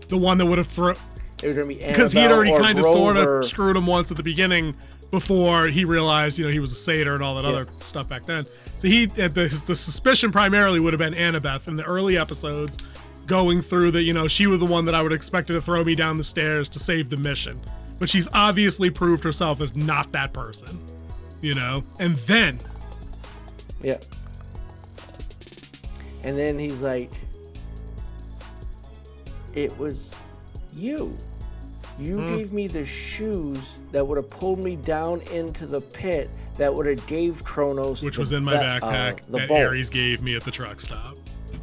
the one that would have thrown. It was going to be Annabeth, because he had already kind of sort Grover. of screwed him once at the beginning before he realized, he was a satyr and all that other stuff back then. So the suspicion primarily would have been Annabeth in the early episodes, going through that, she was the one that I would expect to throw me down the stairs to save the mission. But she's obviously proved herself as not that person, and then. Yeah. And then he's like, it was you. You gave me the shoes that would have pulled me down into the pit that would have gave Kronos, which was in my backpack that bolt. Ares gave me at the truck stop.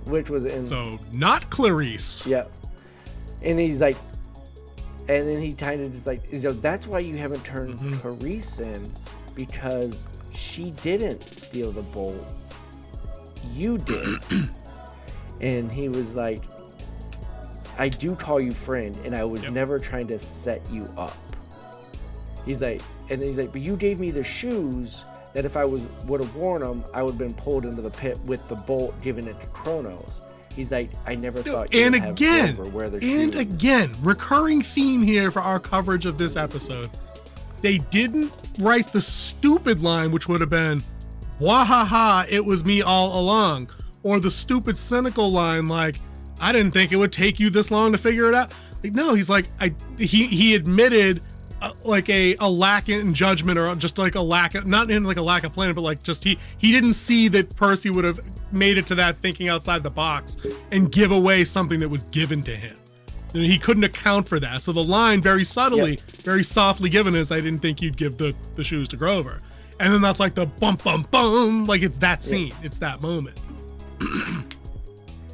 Which was in. So not Clarice. Yeah. And he's like, and then he kind of just like, that's why you haven't turned Clarice in, because she didn't steal the bolt. You did. And he was like, I do call you friend, and I was never trying to set you up. He's like, and then he's like, but you gave me the shoes that if I would have worn them, I would have been pulled into the pit with the bolt, giving it to Kronos. He's like, I never thought you would have Grover wear the shoes. And again, recurring theme here for our coverage of this episode. They didn't write the stupid line, which would have been, wahaha, it was me all along. Or the stupid cynical line like, I didn't think it would take you this long to figure it out. Like, no, he's like, he admitted like a lack in judgment, or just like a lack of, not in like a lack of planning, but like just he didn't see that Percy would have made it to that thinking outside the box and give away something that was given to him. He couldn't account for that. So the line very subtly, very softly given is, I didn't think you'd give the shoes to Grover. And then that's like the bump, bump, bum. Like it's that scene. It's that moment.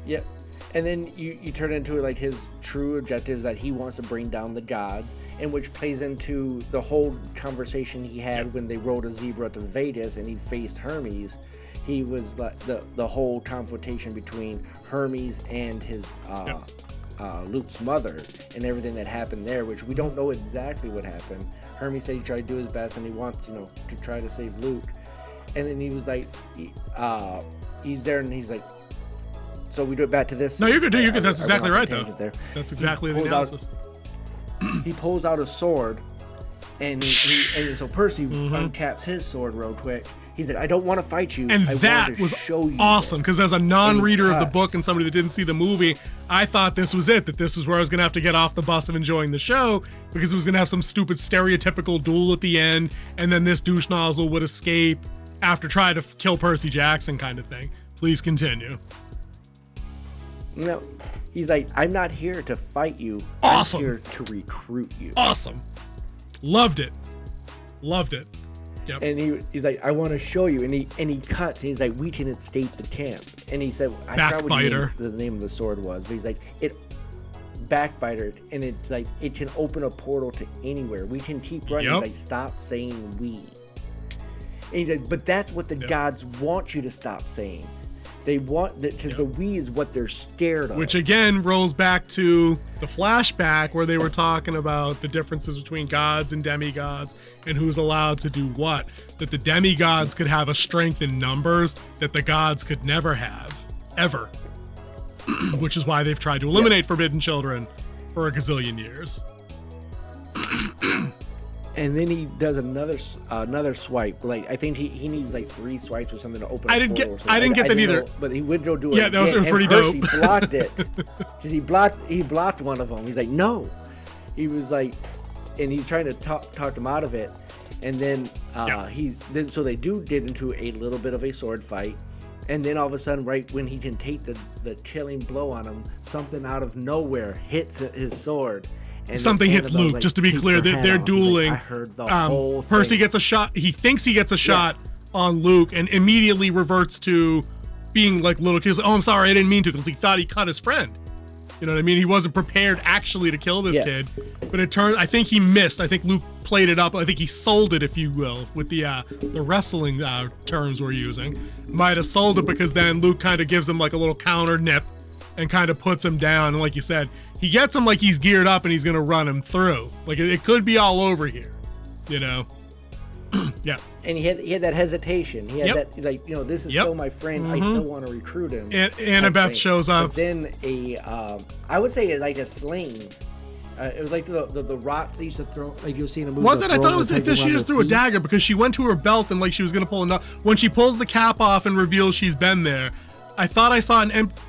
Yep. And then you turn into like his true objectives that he wants to bring down the gods, and which plays into the whole conversation he had when they rode a zebra to Vegas and he faced Hermes. He was like the whole confrontation between Hermes and his Luke's mother and everything that happened there, which we don't know exactly what happened. Hermes said he tried to do his best and he wants, to try to save Luke. And then he was like, he's there and he's like, so we do it back to this. No, you're good. You're good. That's exactly right, though. That's exactly the analysis. He pulls out a sword, and so Percy uncaps his sword real quick. He said, I don't want to fight you. And that was awesome, because as a non-reader of the book and somebody that didn't see the movie, I thought this was it, that this was where I was going to have to get off the bus of enjoying the show, because it was going to have some stupid stereotypical duel at the end, and then this douche nozzle would escape after trying to kill Percy Jackson kind of thing. Please continue. No, he's like, I'm not here to fight you. Awesome. I'm here to recruit you. Awesome. Loved it. Yep. And he's like, I want to show you. And he cuts. And he's like, we can escape the camp. And he said, I forgot what the name of the sword was, but he's like, it backbiter, and it's like it can open a portal to anywhere. We can keep running. He's like, stop saying we. And he's like, but that's what the gods want you to stop saying. They want that, because the we is what they're scared of. Which again rolls back to the flashback where they were talking about the differences between gods and demigods and who's allowed to do what. That the demigods could have a strength in numbers that the gods could never have, ever. Which is why they've tried to eliminate forbidden children for a gazillion years. And then he does another swipe. Like, I think he needs like 3 swipes or something to open. I didn't get that either. But he would do it. Yeah, that was pretty dope. He blocked it because he blocked one of them. He's like, no. He was like, and he's trying to talk him out of it. And then so they do get into a little bit of a sword fight. And then all of a sudden, right when he can take the killing blow on him, something out of nowhere hits his sword. And something hits Luke, just to be clear, they're dueling. Like, I heard the whole thing. Percy gets a shot. He thinks he gets a shot on Luke and immediately reverts to being like little kids. Oh, I'm sorry, I didn't mean to, because he thought he cut his friend. You know what I mean? He wasn't prepared actually to kill this kid. But it turns, I think he missed. I think Luke played it up. I think he sold it, if you will, with the wrestling terms we're using. Might have sold it because then Luke kind of gives him like a little counter nip and kind of puts him down. And like you said, he gets him like he's geared up and he's going to run him through. Like it could be all over here, you know? Yeah. And he had that hesitation. He had Yep. that, like, you know, this is Yep. still my friend. I still want to recruit him. And type Annabeth thing. shows up. But then I would say like a sling. It was like the rock they used to throw, like you'll see in a movie. Was it? I thought it was like she just threw a dagger because she went to her belt and like she was gonna pull a. When she pulls the cap off and reveals she's been there, I thought I saw an empty.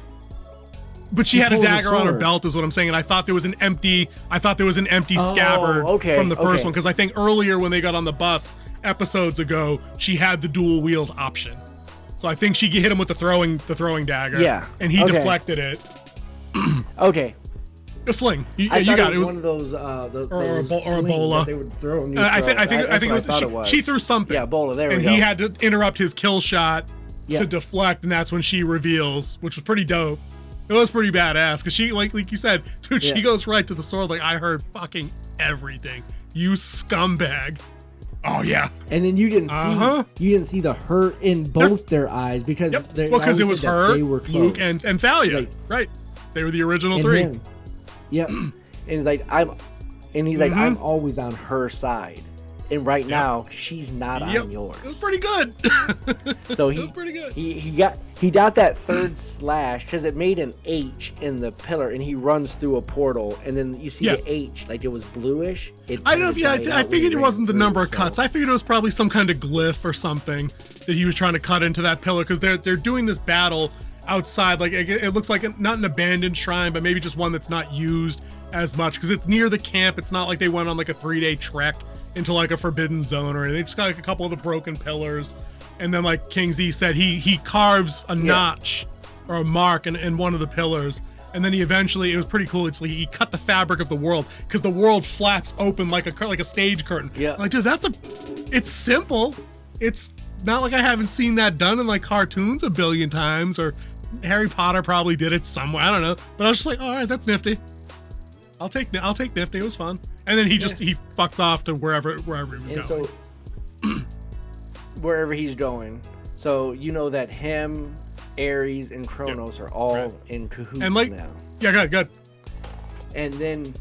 But she had a dagger on her belt, is what I'm saying, and I thought there was an empty. Scabbard from the first one, because I think earlier when they got on the bus episodes ago, she had the dual wield option. So I think she hit him with the throwing dagger. Yeah. And he deflected it. Okay. A sling. You got it. It was one of those or a bola. They would throw I think it was. She threw something. Yeah, bola. There we go. And he had to interrupt his kill shot Yeah. to deflect, and that's when she reveals, which was pretty dope. It was pretty badass because she, like you said, dude, she goes right to the sword. Like, I heard fucking everything. You scumbag. Oh yeah. And then you didn't see the hurt in both their eyes because because it was her, they were Luke, and Thalia. Right. They were the original three. Him. Yep. And he's like, I'm always on her side. And right now, she's not on yours. It was pretty good. So it was pretty good. He got that third slash because it made an H in the pillar, and he runs through a portal, and then you see the H like it was bluish. I don't know if I figured it wasn't the number of cuts. I figured it was probably some kind of glyph or something that he was trying to cut into that pillar, because they're doing this battle outside. Like it looks like not an abandoned shrine, but maybe just one that's not used as much because it's near the camp. It's not like they went on like a 3-day trek into like a forbidden zone or anything. They just got like a couple of the broken pillars, and then like King Z said, he carves a notch or a mark in one of the pillars, and then he eventually, it was pretty cool, it's like he cut the fabric of the world because the world flaps open like a stage curtain. Like, dude, it's simple. It's not like I haven't seen that done in like cartoons a billion times, or Harry Potter probably did it somewhere, I don't know, but I was just like, all right, that's nifty. I'll take nifty. It was fun. And then he fucks off to wherever he was going. So wherever he's going. So you know that him, Ares, and Kronos are all in cahoots and like, now. Yeah, good. And then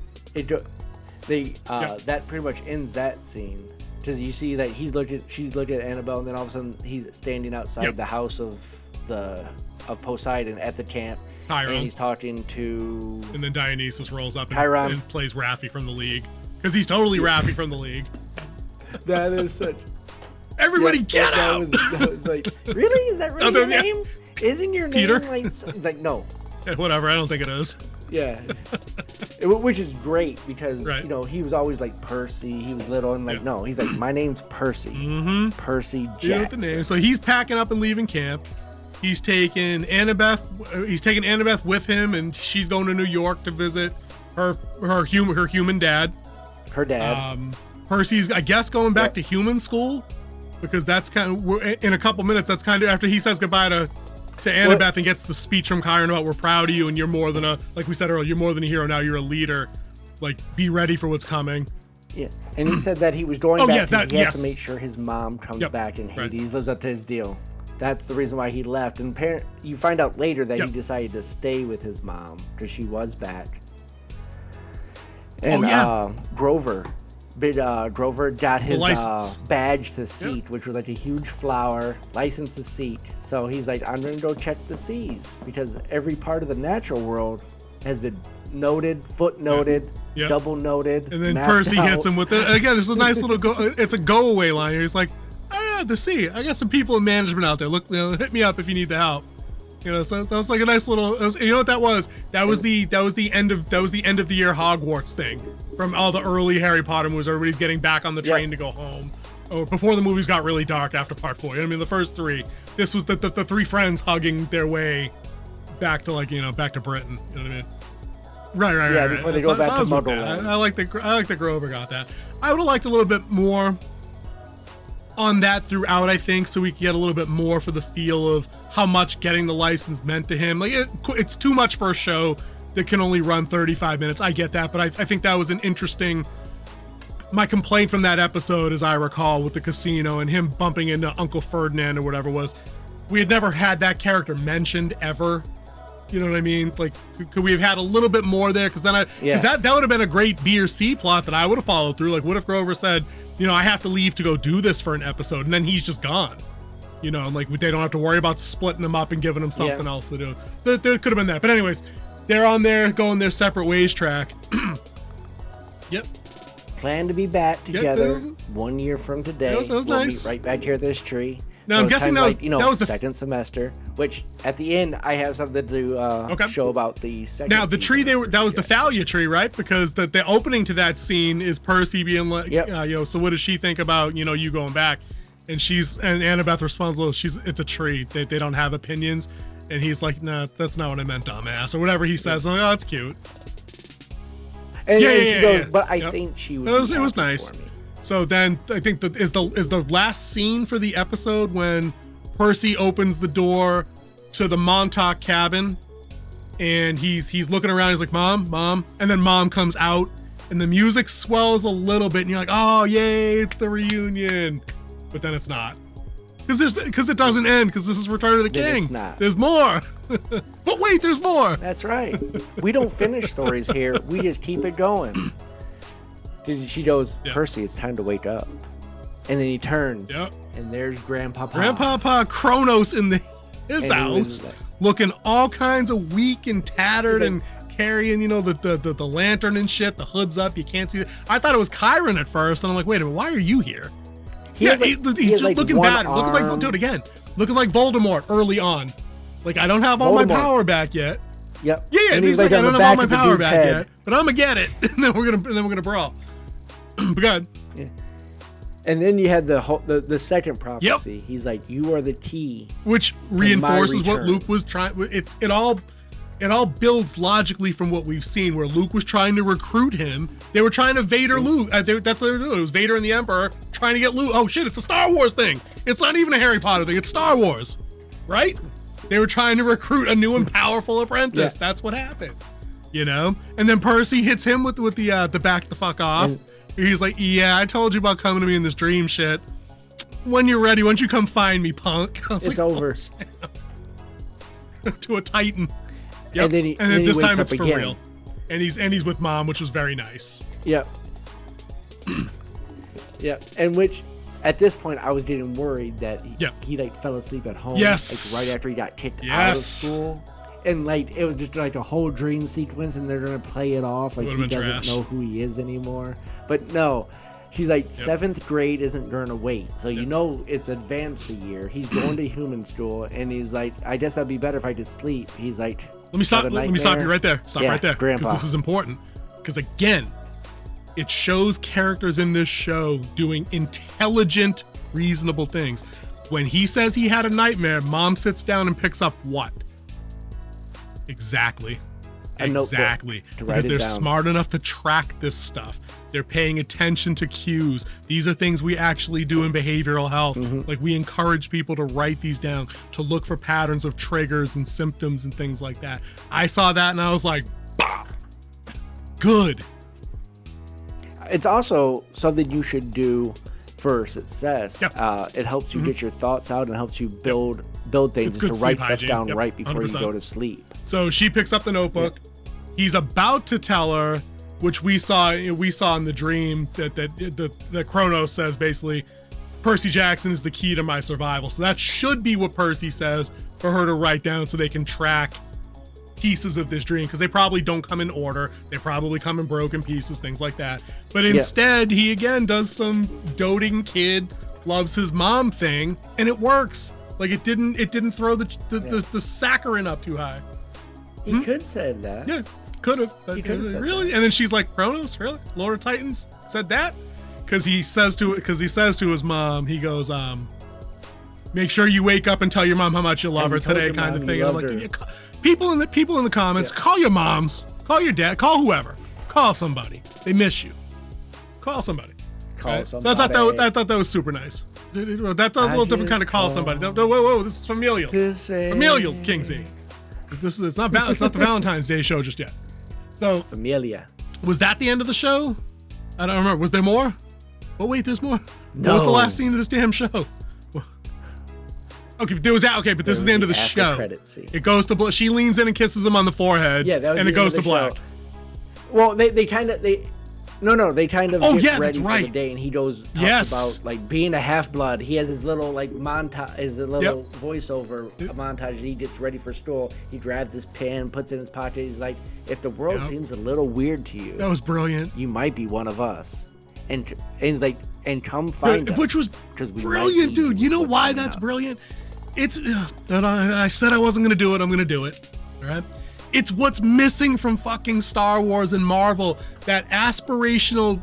that pretty much ends that scene. Because you see that she's looking at Annabelle, and then all of a sudden he's standing outside the house of Poseidon at the camp. Chiron. And he's talking to... And then Dionysus rolls up and plays Raffi from the League. Because he's totally Raffi from the League. That is such... Everybody get out! That was like, really? Is that really your name? Isn't your Peter? name like... He's like, no. Yeah, whatever, I don't think it is. Yeah. Which is great because, you know, he was always like Percy. He was little and like, no. He's like, my name's Percy. Mm-hmm. Percy Jackson. The name. So he's packing up and leaving camp. He's taking Annabeth with him, and she's going to New York to visit her human dad. Her dad. Percy's, I guess, going back to human school, because that's kind of, in a couple minutes, that's kind of after he says goodbye to Annabeth and gets the speech from Chiron about, we're proud of you and you're more than like we said earlier, you're more than a hero now, you're a leader. Like, be ready for what's coming. Yeah, and he said that he was going back because he has to make sure his mom comes back in Hades, lives up to his deal. That's the reason why he left. And you find out later that he decided to stay with his mom because she was back. And Grover got his badge to seat, which was like a huge flower, license to seat. So he's like, I'm going to go check the seas because every part of the natural world has been noted, footnoted, double noted. And then Percy hits him with it. Again, it's a nice little it's a go away line. He's like, the sea. I got some people in management out there. Look, hit me up if you need the help. You know, so that was like a nice little. You know what that was? That was the end of the year Hogwarts thing from all the early Harry Potter movies. Everybody's getting back on the train to go home. Oh, before the movies got really dark after Part 4. I mean, the first three. This was the three friends hugging their way back to back to Britain. You know what I mean? Right. Yeah, before they go back to Muggleland. I like that Grover got that. I would have liked a little bit more on that throughout, I think, so we could get a little bit more for the feel of how much getting the license meant to him. Like, it's too much for a show that can only run 35 minutes. I get that, but I think that was an interesting... My complaint from that episode, as I recall, with the casino and him bumping into Uncle Ferdinand or whatever was, we had never had that character mentioned ever You know what I mean? Like, could we have had a little bit more there? Because then that would have been a great B or C plot that I would have followed through. Like, what if Grover said, you know, I have to leave to go do this for an episode, and then he's just gone. You know, and like they don't have to worry about splitting them up and giving them something else to do. There could have been that. But anyways, they're on there going their separate ways track. Yep. Plan to be back together 1 year from today. That was we'll nice. meet right back here at this tree. Now I'm guessing that was the second semester. Which at the end I have something to show about the second. Now the tree that was the Thalia tree, right? Because the opening to that scene is Percy being like, you know, so what does she think about, you know, you going back? And Annabeth responds, well, it's a tree. They don't have opinions. And he's like, no, that's not what I meant, dumbass, or whatever he says. I'm like, oh, that's cute. And she goes, but I think she was. It was nice. So then I think is the last scene for the episode when Percy opens the door to the Montauk cabin, and he's looking around. He's like, Mom, and then Mom comes out, and the music swells a little bit, and you're like, oh yay, it's the reunion. But then it's not, because it doesn't end, because this is Return of the King. It's not. There's more. But wait, there's more. That's right. We don't finish stories here. We just keep it going. She goes, Percy, it's time to wake up. And then he turns, and there's Grandpapa Kronos in his house, looking all kinds of weak and tattered, and carrying, you know, the lantern and shit. The hood's up, you can't see it. I thought it was Chiron at first, and I'm like, wait a minute, why are you here? He's just looking bad. Looking like Voldemort early on. Like, I don't have all my power back yet. Yep. Yeah. And he's like, I don't have all my power back yet, but I'm gonna get it. And then we're gonna brawl. But go ahead. Yeah. And then you had the second prophecy. Yep. He's like, you are the key. Which reinforces what Luke was trying. It all builds logically from what we've seen, where Luke was trying to recruit him. They were trying to Vader Luke. That's what they were doing. It was Vader and the Emperor trying to get Luke. Oh shit, it's a Star Wars thing. It's not even a Harry Potter thing. It's Star Wars, right? They were trying to recruit a new and powerful apprentice. That's what happened, you know? And then Percy hits him with the back the fuck off. He's like, yeah, I told you about coming to me in this dream shit. When you're ready, once you come find me, punk. It's over. To a Titan. Yep. And then this time it's for real. And he's with Mom, which was very nice. Yep. Yep. And which, at this point, I was getting worried that he like fell asleep at home. Yes. Like right after he got kicked out of school. And like it was just like a whole dream sequence, and they're gonna play it off like he doesn't know who he is anymore. But no. She's like, 7th grade isn't going to wait. So you know it's advanced a year. He's going to human school, and he's like, I guess that'd be better if I could sleep. He's like, let me stop you right there. Stop right there. Grandpa. Because this is important. Because again, it shows characters in this show doing intelligent, reasonable things. When he says he had a nightmare, Mom sits down and picks up what? Exactly. Exactly. Because they're smart enough to track this stuff. They're paying attention to cues. These are things we actually do in behavioral health. Like, we encourage people to write these down, to look for patterns of triggers and symptoms and things like that. I saw that and I was like, bah! Good. It's also something you should do for success. It helps you get your thoughts out and helps you build things, to write stuff down right before 100%. You go to sleep. So she picks up the notebook. He's about to tell her, which we saw in the dream, that Kronos says basically, Percy Jackson is the key to my survival. So that should be what Percy says for her to write down, so they can track pieces of this dream, because they probably don't come in order. They probably come in broken pieces, things like that. But instead, he again does some doting kid loves his mom thing, and it works. Like, it didn't throw the saccharin up too high. He could say that. Yeah. Could have. Really? And then she's like, Kronos, really? Lord of Titans said that? Because he says to his mom, he goes, make sure you wake up and tell your mom how much you love her today, kind of thing. And I'm like, people in the comments, call your moms, call your dad, call whoever, call somebody. They miss you. Call somebody. Somebody. So I thought that was super nice. That's a little different kind of call somebody. No, whoa, this is familial. Familial, Kingsley. It's not the Valentine's Day show just yet. So, Familia. Was that the end of the show? I don't remember. Was there more? Oh, wait, there's more. No. What was the last scene of this damn show? Okay, there was that. Okay, but this is the end of the show. Credit scene. It goes to she leans in and kisses him on the forehead. Yeah, that was and it goes to black. Well, they kind of get ready for the day, and he talks about like being a half-blood. He has his little like montage, voiceover montage. He gets ready for school. He grabs his pen, puts it in his pocket. He's like, "If the world seems a little weird to you, that was brilliant. You might be one of us." And come find us. Which was brilliant, dude. You know why that's brilliant? It's I said I wasn't gonna do it. I'm gonna do it. All right. It's what's missing from fucking Star Wars and Marvel. That aspirational,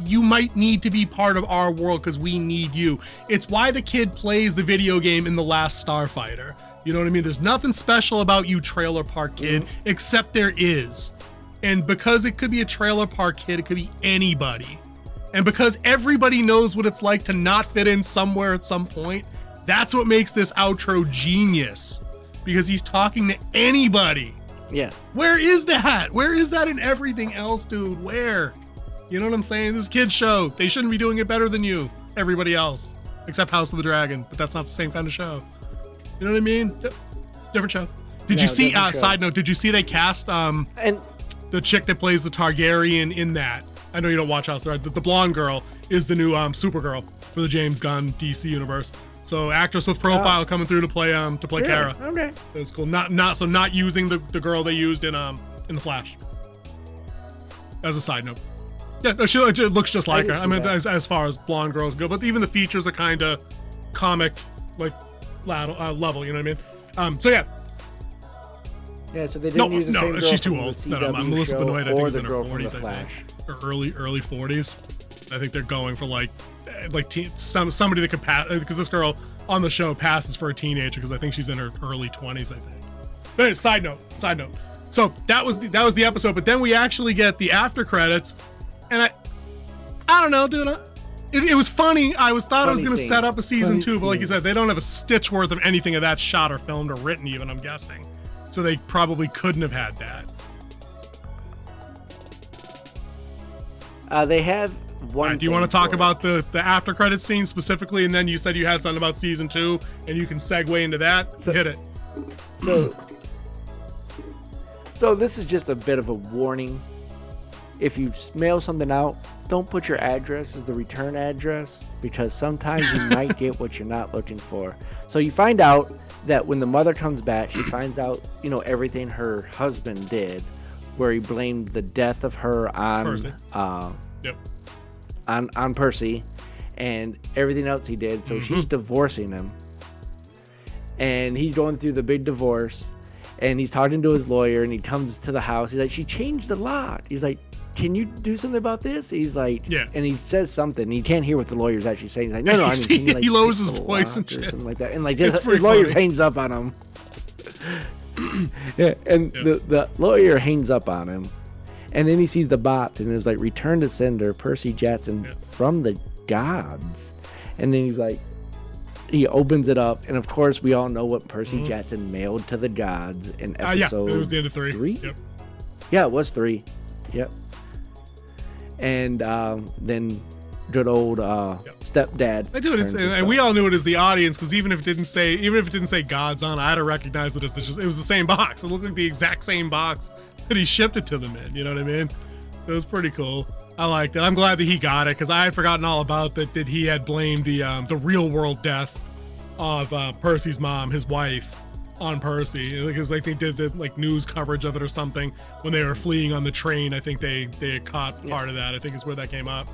you might need to be part of our world because we need you. It's why the kid plays the video game in The Last Starfighter. You know what I mean? There's nothing special about you, Trailer Park Kid, except there is. And because it could be a Trailer Park Kid, it could be anybody. And because everybody knows what it's like to not fit in somewhere at some point, that's what makes this outro genius. Because he's talking to anybody. Yeah. Where is that? Where is that in everything else, dude? Where? You know what I'm saying? This kid's show. They shouldn't be doing it better than you. Everybody else. Except House of the Dragon. But that's not the same kind of show. You know what I mean? Different show. Did you see, side note, did you see they cast and the chick that plays the Targaryen in that? I know you don't watch House of the Dragon. The blonde girl is the new Supergirl for the James Gunn DC universe. So actress with profile coming through to play Kara. Okay. That's cool. Not using the girl they used in the Flash. As a side note. Yeah, she looks just like her. I mean, as far as blonde girls go, but even the features are kind of comic like level. You know what I mean? So yeah. Yeah, so they didn't use the same girl she's too from old. the No, CW Melissa show Benoist, I think, or is the in her girl from 40s, the Flash. Or early 40s. I think they're going for like somebody that could pass, because this girl on the show passes for a teenager because I think she's in her early 20s, I think. But anyway, side note. So that was the episode, but then we actually get the after credits, and I don't know, dude. It was funny. I thought I was going to set up a season 2, but like you said, they don't have a stitch worth of anything of that shot or filmed or written even, I'm guessing. So they probably couldn't have had that. They have one. Right, do you want to talk about the after credit scene specifically, and then you said you had something about season 2, and you can segue into that? So, hit it. So this is just a bit of a warning. If you mail something out, don't put your address as the return address, because sometimes you might get what you're not looking for. So you find out that when the mother comes back, she finds out, everything her husband did, where he blamed the death of her on Percy. On Percy and everything else he did. So she's divorcing him, and he's going through the big divorce, and he's talking to his lawyer, and he comes to the house. He's like, she changed a lot. He's like, can you do something about this? He's like, and he says something. You can't hear what the lawyer's actually saying. He's like, no, I mean, can you, like, he lowers his voice and shit, something like that. And like his lawyer hangs up on him. The lawyer hangs up on him, and then he sees the box, and it's like, return to sender, Percy Jackson from the gods. And then he's like, he opens it up, and of course we all know what Percy Jackson mailed to the gods in episode it was the end of 3. Yep. Yeah, it was 3. Yep. And then good old stepdad. I do it, and we all knew it as the audience, because even if it didn't say gods on it, I'd have recognized it as it was the same box. It looked like the exact same box that he shipped it to them in. You know what I mean? It was pretty cool. I liked it. I'm glad that he got it, because I had forgotten all about that he had blamed the real world death of Percy's mom, his wife, on Percy, because like they did the news coverage of it or something when they were fleeing on the train. I think they had caught part of that. I think is where that came up.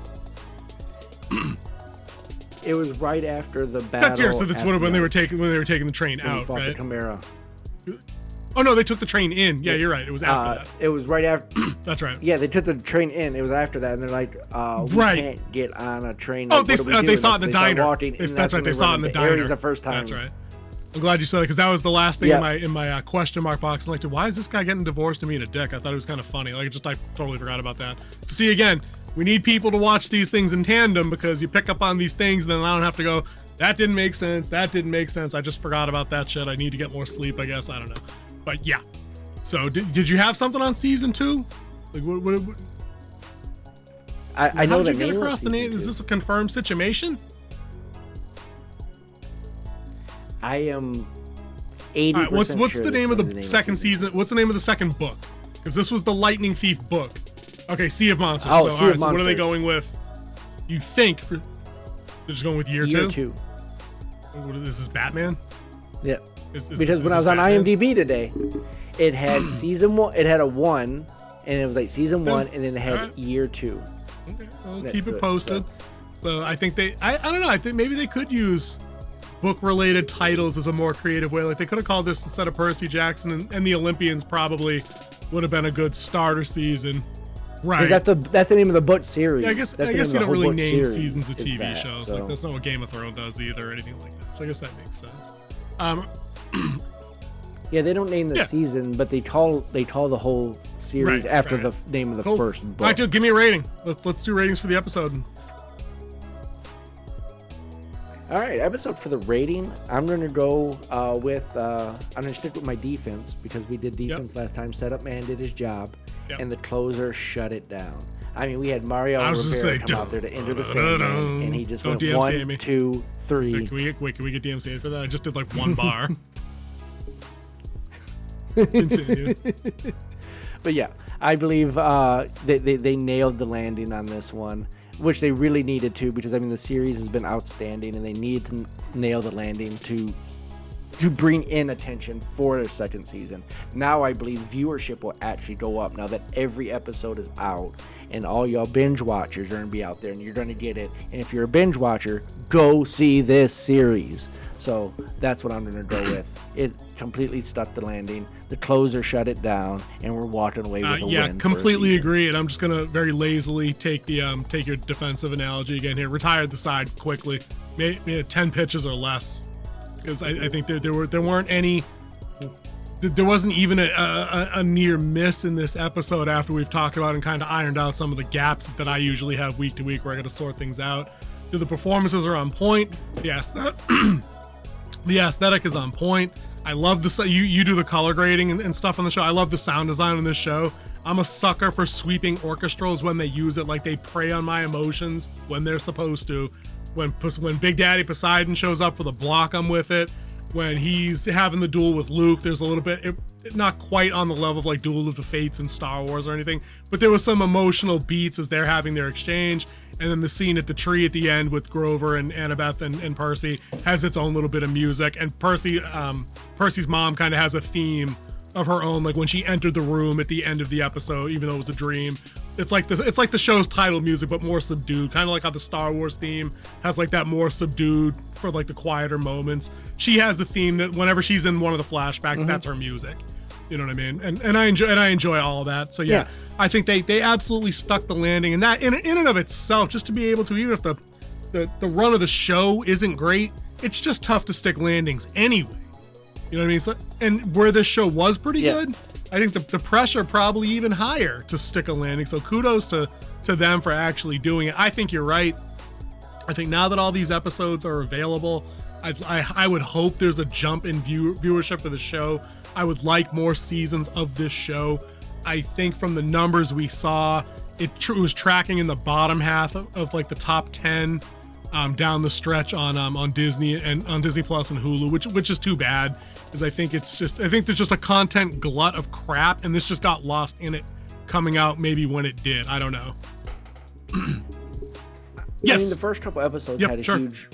It was right after the battle. So that's when they were taking the train out, right? The Chimera. Oh no, they took the train in. Yeah, you're right. It was after that. It was right after. That's right. Yeah, they took the train in. It was after that, and they're like, we can't get on a train. Oh, they saw it in the diner. That's right. They saw it in the diner. Aries the first time. That's right. I'm glad you said that, because that was the last thing in my question mark box. I'm like, why is this guy getting divorced to me in a dick? I thought it was kind of funny. I totally forgot about that. So see, again, we need people to watch these things in tandem, because you pick up on these things, and then I don't have to go, that didn't make sense. That didn't make sense. I just forgot about that shit. I need to get more sleep, I guess. I don't know. But yeah. So did you have something on season 2? Like what I know that. How did you get across the name? Is this a confirmed situation? I am 80%. All right, what's sure the name of the second season? What's the name of the second book? Because this was the Lightning Thief book. Okay, Sea of Monsters. Oh, so, Sea of Monsters. So what are they going with? You think they're just going with year two? What is this, Batman? Yeah. Is because when I was on IMDb today, it had season 1. It had a 1, and it was like season 1, and then it had year 2. Okay, well, keep it posted. So I think I don't know. I think maybe they could use book-related titles as a more creative way. Like they could have called this, instead of Percy Jackson and the Olympians, probably would have been a good starter season. Right. That's the name of the book series. Yeah, I guess you don't really name seasons of TV shows. So. Like that's not what Game of Thrones does either, or anything like that. So I guess that makes sense. Yeah, they don't name the season, but they call the whole series after the name of the first book. All right, dude, give me a rating. Let's do ratings for the episode. All right, episode for the rating. I'm gonna go with I'm gonna stick with my defense because we did defense last time. Setup man did his job, and the closer shut it down. I mean, we had Mario Rivera come out there to enter the Sandman, and he just went 1, 2, 3. Wait, can we get DMCA for that? I just did like one bar. But yeah, I believe they nailed the landing on this one, which they really needed to, because I mean the series has been outstanding, and they need to nail the landing to bring in attention for their second season. Now I believe viewership will actually go up now that every episode is out, and all y'all binge watchers are going to be out there, and you're going to get it. And if you're a binge watcher, go see this series. So that's what I'm going to go with. It completely stuck the landing. The closer shut it down, and we're walking away with a win. Yeah, completely agree. And I'm just going to very lazily take take your defensive analogy again here. Retire the side quickly. Maybe 10 pitches or less. Because I think there weren't any. There wasn't even a near miss in this episode after we've talked about and kind of ironed out some of the gaps that I usually have week to week where I got to sort things out. The performances are on point. The aesthetic is on point. I love the you do the color grading and stuff on the show. I love the sound design on this show. I'm a sucker for sweeping orchestrals when they use it. Like they prey on my emotions when they're supposed to. When Big Daddy Poseidon shows up for the block, I'm with it. When he's having the duel with Luke, there's a little bit, not quite on the level of like Duel of the Fates in Star Wars or anything, but there was some emotional beats as they're having their exchange. And then the scene at the tree at the end with Grover and Annabeth and Percy has its own little bit of music. And Percy's mom kind of has a theme of her own, like when she entered the room at the end of the episode, even though it was a dream. It's like the show's title music, but more subdued, kind of like how the Star Wars theme has like that more subdued for like the quieter moments. She has a theme that whenever she's in one of the flashbacks, that's her music. You know what I mean? And I enjoy all of that. So yeah. I think they absolutely stuck the landing, and that in and of itself, just to be able to, even if the run of the show isn't great, it's just tough to stick landings anyway. You know what I mean? So, and where this show was pretty good, I think the pressure probably even higher to stick a landing. So kudos to them for actually doing it. I think you're right. I think now that all these episodes are available, I would hope there's a jump in viewership for the show. I would like more seasons of this show. I think from the numbers we saw, it was tracking in the bottom half of like the top 10 down the stretch on Disney and on Disney Plus and Hulu, which is too bad, because I think there's just a content glut of crap, and this just got lost in it coming out maybe when it did. I don't know. Yes. I mean, the first couple episodes had huge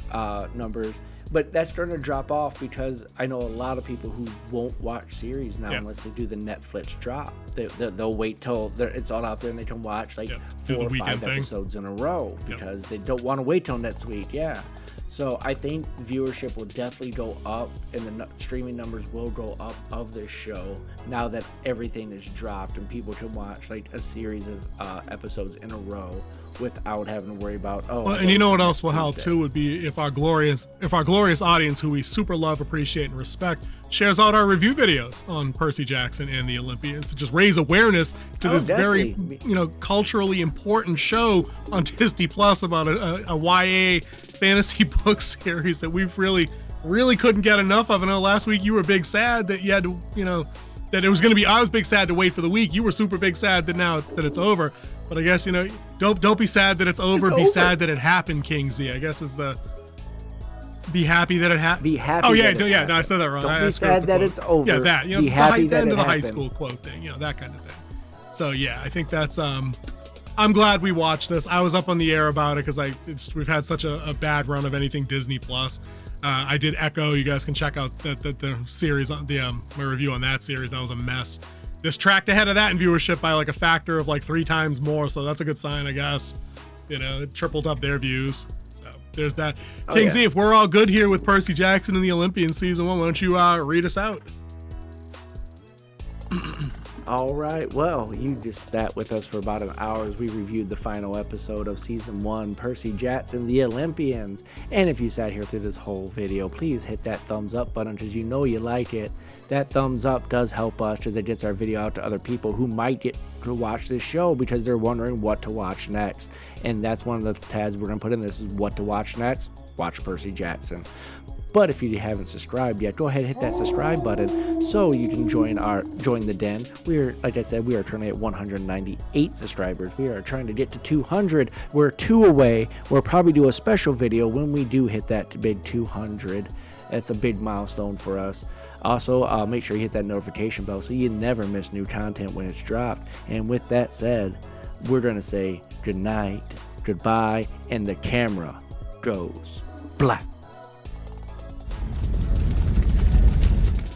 numbers, but that's starting to drop off because I know a lot of people who won't watch series now unless they do the Netflix drop. They'll wait till it's all out there and they can watch like 4 or 5 episodes in a row because they don't want to wait till next week. Yeah. So I think viewership will definitely go up, and the streaming numbers will go up of this show now that everything is dropped and people can watch like a series of episodes in a row without having to worry about and you know what else will help too would be if our glorious audience, who we super love, appreciate, and respect, shares out our review videos on Percy Jackson and the Olympians to just raise awareness to this very culturally important show on Disney Plus about a YA fantasy book series that we've really couldn't get enough of. I know last week you were big sad that you had to, that it was going to be, I was big sad to wait for the week. You were super big sad that now that it's over. But I guess, don't be sad that it's over. Be sad that it happened, King Z, I guess is the Be happy that it happened. Be happy. Oh yeah, that it yeah. happened. No, I said that wrong. Don't I be screwed up sad the that quote. it's over. Yeah, that. You know, be happy the that end it of the high happened. school quote thing. You know, that kind of thing. So yeah, I think that's. I'm glad we watched this. I was up on the air about it because we've had such a bad run of anything Disney Plus. I did Echo. You guys can check out the series on my review on that series. That was a mess. This tracked ahead of that in viewership by like a factor of like 3 times more. So that's a good sign, I guess. You know, it tripled up their views. So there's that. King Z, if we're all good here with Percy Jackson and the Olympians season 1, why don't you read us out? All right, well, you just sat with us for about an hour as we reviewed the final episode of Season 1, Percy Jackson, the Olympians. And if you sat here through this whole video, please hit that thumbs up button because you know you like it. That thumbs up does help us as it gets our video out to other people who might get to watch this show because they're wondering what to watch next. And that's one of the tags we're going to put in this is what to watch next. Watch Percy Jackson. But if you haven't subscribed yet, go ahead and hit that subscribe button so you can join the den. We're, like I said, we are currently at 198 subscribers. We are trying to get to 200. We're 2 away. We'll probably do a special video when we do hit that big 200. That's a big milestone for us. Also, make sure you hit that notification bell so you never miss new content when it's dropped. And with that said, we're going to say good night, goodbye, and the camera goes black.